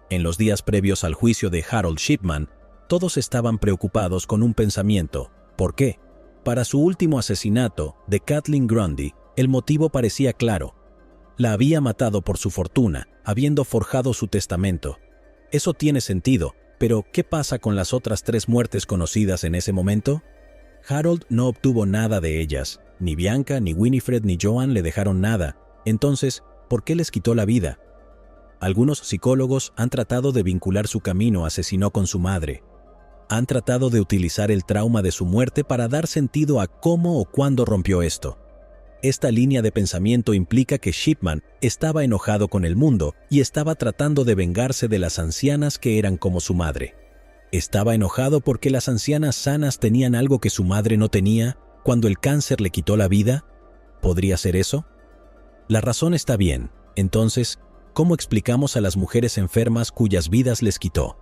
En los días previos al juicio de Harold Shipman, todos estaban preocupados con un pensamiento. ¿Por qué? Para su último asesinato, de Kathleen Grundy, el motivo parecía claro. La había matado por su fortuna, habiendo forjado su testamento. Eso tiene sentido, pero ¿qué pasa con las otras 3 muertes conocidas en ese momento? Harold no obtuvo nada de ellas. Ni Bianca, ni Winifred, ni Joan le dejaron nada. Entonces, ¿por qué les quitó la vida? Algunos psicólogos han tratado de vincular su camino asesinó con su madre. Han tratado de utilizar el trauma de su muerte para dar sentido a cómo o cuándo rompió esto. Esta línea de pensamiento implica que Shipman estaba enojado con el mundo y estaba tratando de vengarse de las ancianas que eran como su madre. ¿Estaba enojado porque las ancianas sanas tenían algo que su madre no tenía cuando el cáncer le quitó la vida? ¿Podría ser eso? La razón está bien. Entonces, ¿cómo explicamos a las mujeres enfermas cuyas vidas les quitó?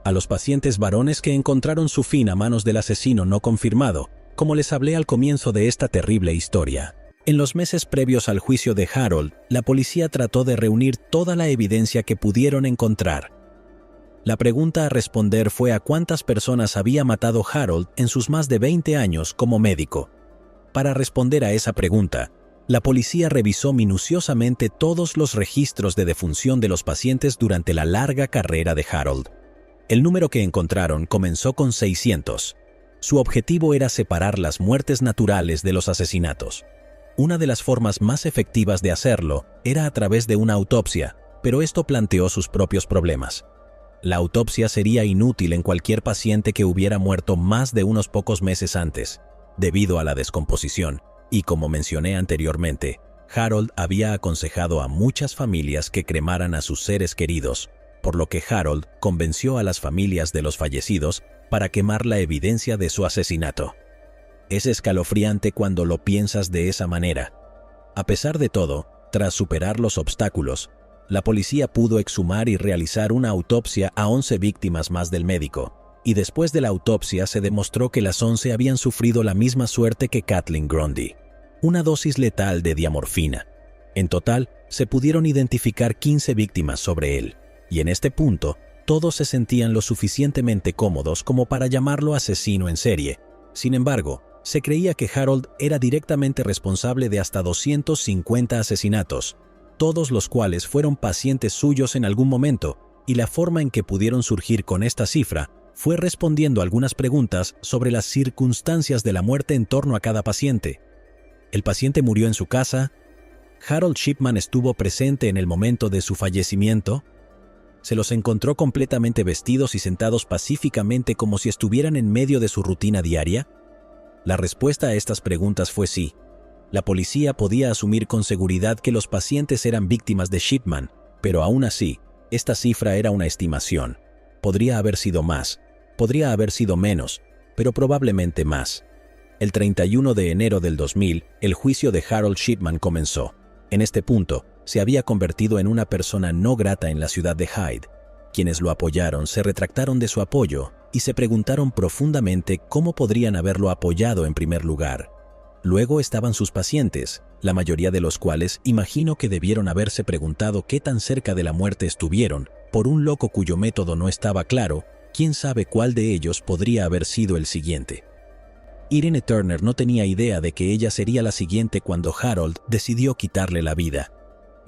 A los pacientes varones que encontraron su fin a manos del asesino no confirmado, como les hablé al comienzo de esta terrible historia. En los meses previos al juicio de Harold, la policía trató de reunir toda la evidencia que pudieron encontrar. La pregunta a responder fue a cuántas personas había matado Harold en sus más de 20 años como médico. Para responder a esa pregunta, la policía revisó minuciosamente todos los registros de defunción de los pacientes durante la larga carrera de Harold. El número que encontraron comenzó con 600. Su objetivo era separar las muertes naturales de los asesinatos. Una de las formas más efectivas de hacerlo era a través de una autopsia, pero esto planteó sus propios problemas. La autopsia sería inútil en cualquier paciente que hubiera muerto más de unos pocos meses antes, debido a la descomposición, y como mencioné anteriormente, Harold había aconsejado a muchas familias que cremaran a sus seres queridos, por lo que Harold convenció a las familias de los fallecidos para quemar la evidencia de su asesinato. Es escalofriante cuando lo piensas de esa manera. A pesar de todo, tras superar los obstáculos, la policía pudo exhumar y realizar una autopsia a 11 víctimas más del médico, y después de la autopsia se demostró que las 11 habían sufrido la misma suerte que Kathleen Grundy, una dosis letal de diamorfina. En total, se pudieron identificar 15 víctimas sobre él, y en este punto, todos se sentían lo suficientemente cómodos como para llamarlo asesino en serie. Sin embargo, se creía que Harold era directamente responsable de hasta 250 asesinatos, todos los cuales fueron pacientes suyos en algún momento, y la forma en que pudieron surgir con esta cifra fue respondiendo algunas preguntas sobre las circunstancias de la muerte en torno a cada paciente. ¿El paciente murió en su casa? ¿Harold Shipman estuvo presente en el momento de su fallecimiento? ¿Se los encontró completamente vestidos y sentados pacíficamente como si estuvieran en medio de su rutina diaria? La respuesta a estas preguntas fue sí. La policía podía asumir con seguridad que los pacientes eran víctimas de Shipman, pero aún así, esta cifra era una estimación. Podría haber sido más, podría haber sido menos, pero probablemente más. El 31 de enero del 2000, el juicio de Harold Shipman comenzó. En este punto, se había convertido en una persona no grata en la ciudad de Hyde. Quienes lo apoyaron se retractaron de su apoyo y se preguntaron profundamente cómo podrían haberlo apoyado en primer lugar. Luego estaban sus pacientes, la mayoría de los cuales imagino que debieron haberse preguntado qué tan cerca de la muerte estuvieron, por un loco cuyo método no estaba claro, quién sabe cuál de ellos podría haber sido el siguiente. Irene Turner no tenía idea de que ella sería la siguiente cuando Harold decidió quitarle la vida.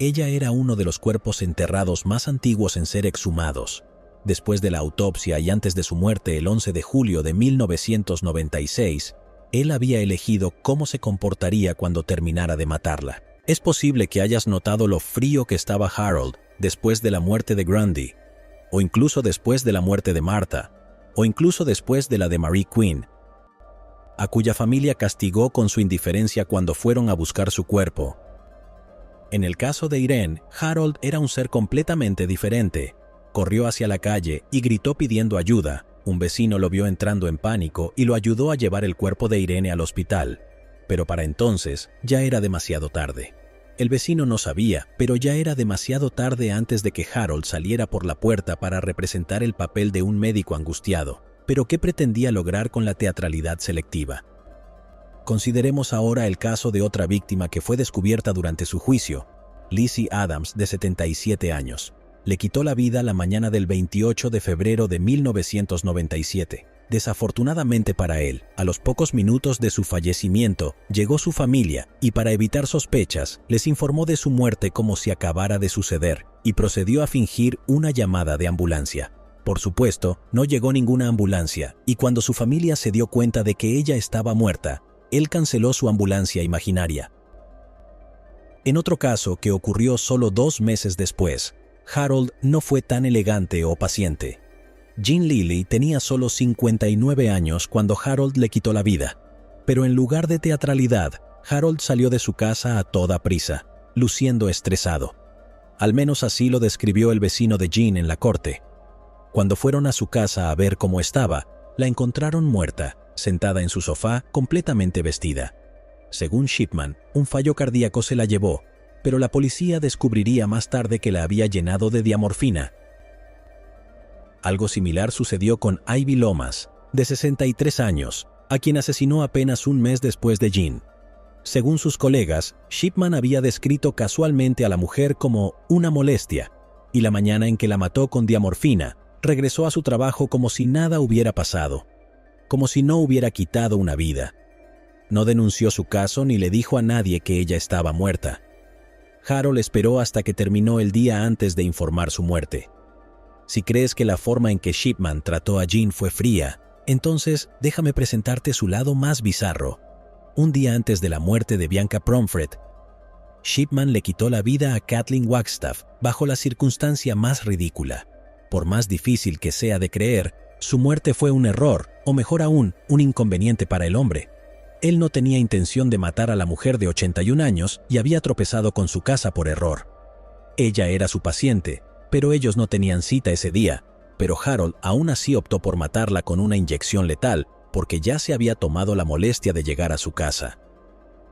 Ella era uno de los cuerpos enterrados más antiguos en ser exhumados. Después de la autopsia y antes de su muerte el 11 de julio de 1996, él había elegido cómo se comportaría cuando terminara de matarla. Es posible que hayas notado lo frío que estaba Harold después de la muerte de Grundy, o incluso después de la muerte de Martha, o incluso después de la de Marie Quinn, a cuya familia castigó con su indiferencia cuando fueron a buscar su cuerpo. En el caso de Irene, Harold era un ser completamente diferente. Corrió hacia la calle y gritó pidiendo ayuda. Un vecino lo vio entrando en pánico y lo ayudó a llevar el cuerpo de Irene al hospital. Pero para entonces ya era demasiado tarde. El vecino no sabía, pero ya era demasiado tarde antes de que Harold saliera por la puerta para representar el papel de un médico angustiado. ¿Pero qué pretendía lograr con la teatralidad selectiva? Consideremos ahora el caso de otra víctima que fue descubierta durante su juicio, Lizzie Adams, de 77 años. Le quitó la vida la mañana del 28 de febrero de 1997. Desafortunadamente para él, a los pocos minutos de su fallecimiento, llegó su familia y para evitar sospechas, les informó de su muerte como si acabara de suceder y procedió a fingir una llamada de ambulancia. Por supuesto, no llegó ninguna ambulancia y cuando su familia se dio cuenta de que ella estaba muerta, él canceló su ambulancia imaginaria. En otro caso que ocurrió solo 2 meses después, Harold no fue tan elegante o paciente. Jean Lilly tenía solo 59 años cuando Harold le quitó la vida, pero en lugar de teatralidad, Harold salió de su casa a toda prisa, luciendo estresado. Al menos así lo describió el vecino de Jean en la corte. Cuando fueron a su casa a ver cómo estaba, la encontraron muerta, sentada en su sofá, completamente vestida. Según Shipman, un fallo cardíaco se la llevó, pero la policía descubriría más tarde que la había llenado de diamorfina. Algo similar sucedió con Ivy Lomas, de 63 años, a quien asesinó apenas un mes después de Jean. Según sus colegas, Shipman había descrito casualmente a la mujer como una molestia, y la mañana en que la mató con diamorfina, regresó a su trabajo como si nada hubiera pasado, como si no hubiera quitado una vida. No denunció su caso ni le dijo a nadie que ella estaba muerta. Harold esperó hasta que terminó el día antes de informar su muerte. Si crees que la forma en que Shipman trató a Jean fue fría, entonces déjame presentarte su lado más bizarro. Un día antes de la muerte de Bianca Pomfret, Shipman le quitó la vida a Kathleen Wagstaff bajo la circunstancia más ridícula. Por más difícil que sea de creer, su muerte fue un error, o mejor aún, un inconveniente para el hombre. Él no tenía intención de matar a la mujer de 81 años y había tropezado con su casa por error. Ella era su paciente, pero ellos no tenían cita ese día, pero Harold aún así optó por matarla con una inyección letal porque ya se había tomado la molestia de llegar a su casa.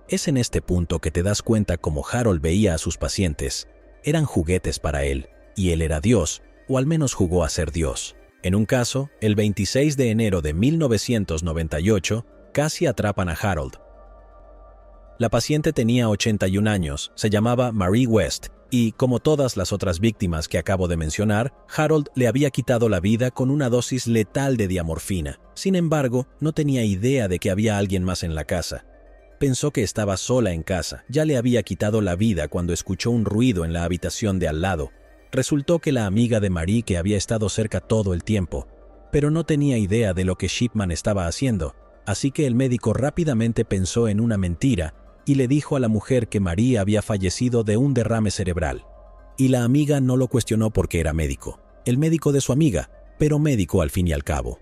Es en este punto que te das cuenta cómo Harold veía a sus pacientes. Eran juguetes para él, y él era Dios, o al menos jugó a ser Dios. En un caso, el 26 de enero de 1998, casi atrapan a Harold. La paciente tenía 81 años, se llamaba Marie West, y, como todas las otras víctimas que acabo de mencionar, Harold le había quitado la vida con una dosis letal de diamorfina. Sin embargo, no tenía idea de que había alguien más en la casa. Pensó que estaba sola en casa. Ya le había quitado la vida cuando escuchó un ruido en la habitación de al lado. Resultó que la amiga de Marie que había estado cerca todo el tiempo, pero no tenía idea de lo que Shipman estaba haciendo, así que el médico rápidamente pensó en una mentira y le dijo a la mujer que Marie había fallecido de un derrame cerebral. Y la amiga no lo cuestionó porque era médico, el médico de su amiga, pero médico al fin y al cabo.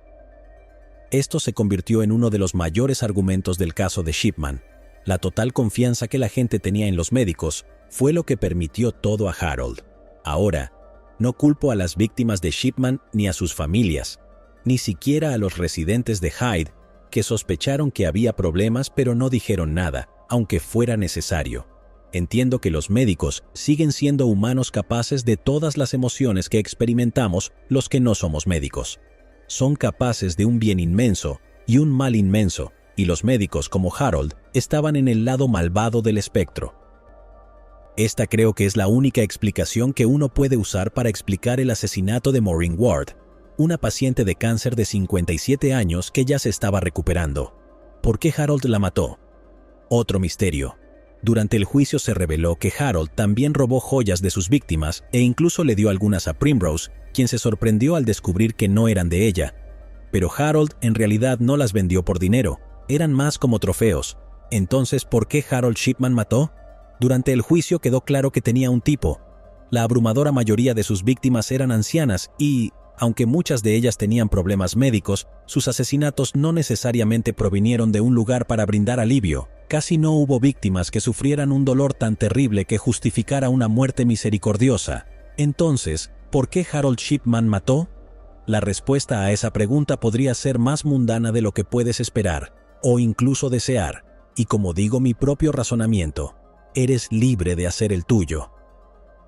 Esto se convirtió en uno de los mayores argumentos del caso de Shipman. La total confianza que la gente tenía en los médicos fue lo que permitió todo a Harold. Ahora, no culpo a las víctimas de Shipman ni a sus familias, ni siquiera a los residentes de Hyde, que sospecharon que había problemas pero no dijeron nada, aunque fuera necesario. Entiendo que los médicos siguen siendo humanos capaces de todas las emociones que experimentamos los que no somos médicos. Son capaces de un bien inmenso y un mal inmenso, y los médicos como Harold estaban en el lado malvado del espectro. Esta creo que es la única explicación que uno puede usar para explicar el asesinato de Maureen Ward, una paciente de cáncer de 57 años que ya se estaba recuperando. ¿Por qué Harold la mató? Otro misterio. Durante el juicio se reveló que Harold también robó joyas de sus víctimas e incluso le dio algunas a Primrose, quien se sorprendió al descubrir que no eran de ella. Pero Harold en realidad no las vendió por dinero, eran más como trofeos. Entonces, ¿por qué Harold Shipman mató? Durante el juicio quedó claro que tenía un tipo. La abrumadora mayoría de sus víctimas eran ancianas y, aunque muchas de ellas tenían problemas médicos, sus asesinatos no necesariamente provinieron de un lugar para brindar alivio. Casi no hubo víctimas que sufrieran un dolor tan terrible que justificara una muerte misericordiosa. Entonces, ¿por qué Harold Shipman mató? La respuesta a esa pregunta podría ser más mundana de lo que puedes esperar, o incluso desear, y como digo mi propio razonamiento, eres libre de hacer el tuyo.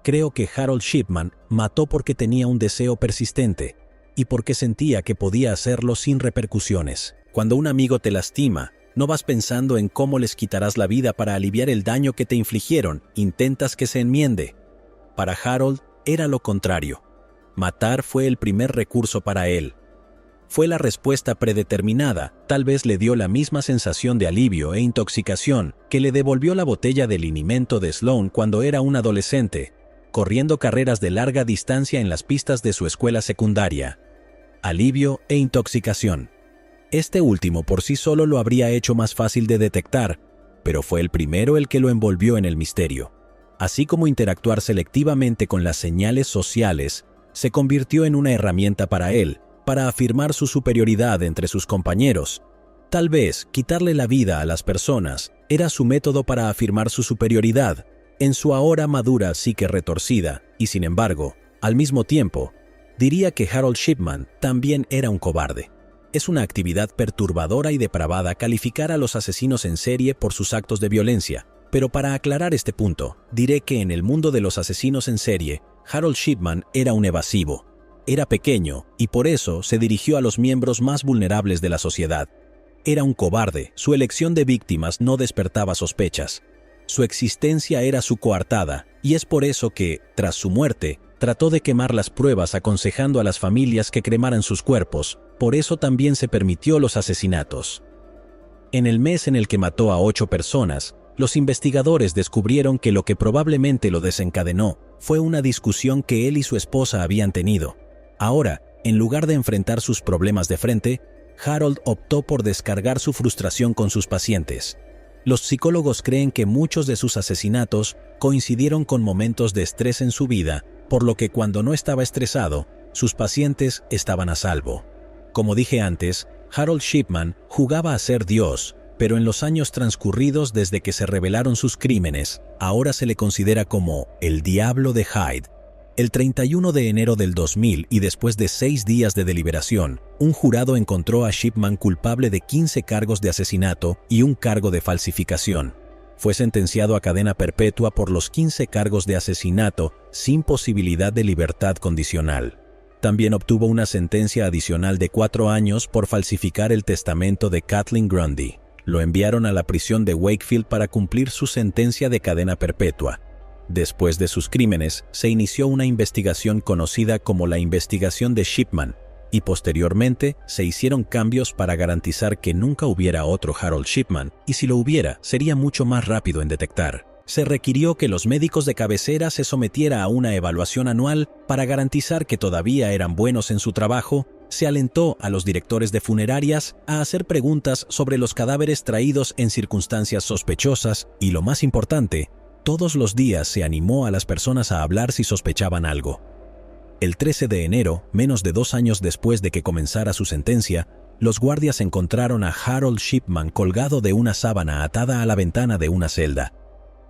Creo que Harold Shipman mató porque tenía un deseo persistente, y porque sentía que podía hacerlo sin repercusiones. Cuando un amigo te lastima, no vas pensando en cómo les quitarás la vida para aliviar el daño que te infligieron, intentas que se enmiende. Para Harold era lo contrario. Matar fue el primer recurso para él. Fue la respuesta predeterminada, tal vez le dio la misma sensación de alivio e intoxicación que le devolvió la botella de linimento de Sloan cuando era un adolescente, corriendo carreras de larga distancia en las pistas de su escuela secundaria. Alivio e intoxicación. Este último por sí solo lo habría hecho más fácil de detectar, pero fue el primero el que lo envolvió en el misterio. Así como interactuar selectivamente con las señales sociales, se convirtió en una herramienta para él, para afirmar su superioridad entre sus compañeros. Tal vez quitarle la vida a las personas era su método para afirmar su superioridad, en su ahora madura psique retorcida, y sin embargo, al mismo tiempo, diría que Harold Shipman también era un cobarde. Es una actividad perturbadora y depravada calificar a los asesinos en serie por sus actos de violencia, pero para aclarar este punto, diré que en el mundo de los asesinos en serie, Harold Shipman era un evasivo. era pequeño y por eso se dirigió a los miembros más vulnerables de la sociedad. Era un cobarde, su elección de víctimas no despertaba sospechas. Su existencia era su coartada y es por eso que, tras su muerte, trató de quemar las pruebas aconsejando a las familias que cremaran sus cuerpos. Por eso también se permitió los asesinatos. En el mes en el que mató a 8 personas, los investigadores descubrieron que lo que probablemente lo desencadenó fue una discusión que él y su esposa habían tenido. Ahora, en lugar de enfrentar sus problemas de frente, Harold optó por descargar su frustración con sus pacientes. Los psicólogos creen que muchos de sus asesinatos coincidieron con momentos de estrés en su vida, por lo que cuando no estaba estresado, sus pacientes estaban a salvo. Como dije antes, Harold Shipman jugaba a ser Dios, pero en los años transcurridos desde que se revelaron sus crímenes, ahora se le considera como el Diablo de Hyde. El 31 de enero del 2000 y después de 6 días de deliberación, un jurado encontró a Shipman culpable de 15 cargos de asesinato y un cargo de falsificación. Fue sentenciado a cadena perpetua por los 15 cargos de asesinato sin posibilidad de libertad condicional. También obtuvo una sentencia adicional de 4 años por falsificar el testamento de Kathleen Grundy. Lo enviaron a la prisión de Wakefield para cumplir su sentencia de cadena perpetua. Después de sus crímenes, se inició una investigación conocida como la investigación de Shipman, y posteriormente se hicieron cambios para garantizar que nunca hubiera otro Harold Shipman, y si lo hubiera, sería mucho más rápido en detectar. Se requirió que los médicos de cabecera se sometiera a una evaluación anual para garantizar que todavía eran buenos en su trabajo. Se alentó a los directores de funerarias a hacer preguntas sobre los cadáveres traídos en circunstancias sospechosas y, lo más importante, todos los días se animó a las personas a hablar si sospechaban algo. El 13 de enero, menos de 2 años después de que comenzara su sentencia, los guardias encontraron a Harold Shipman colgado de una sábana atada a la ventana de una celda.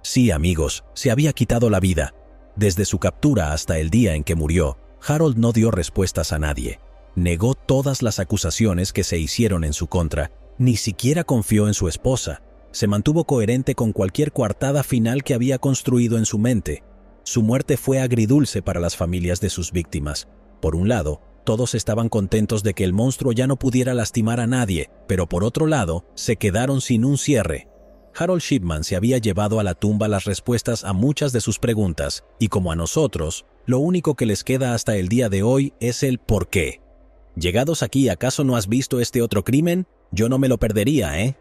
Sí, amigos, se había quitado la vida. Desde su captura hasta el día en que murió, Harold no dio respuestas a nadie. Negó todas las acusaciones que se hicieron en su contra, ni siquiera confió en su esposa. Se mantuvo coherente con cualquier coartada final que había construido en su mente. Su muerte fue agridulce para las familias de sus víctimas. Por un lado, todos estaban contentos de que el monstruo ya no pudiera lastimar a nadie, pero por otro lado, se quedaron sin un cierre. Harold Shipman se había llevado a la tumba las respuestas a muchas de sus preguntas, y como a nosotros, lo único que les queda hasta el día de hoy es el ¿por qué? Llegados aquí, ¿acaso no has visto este otro crimen? Yo no me lo perdería, ¿eh?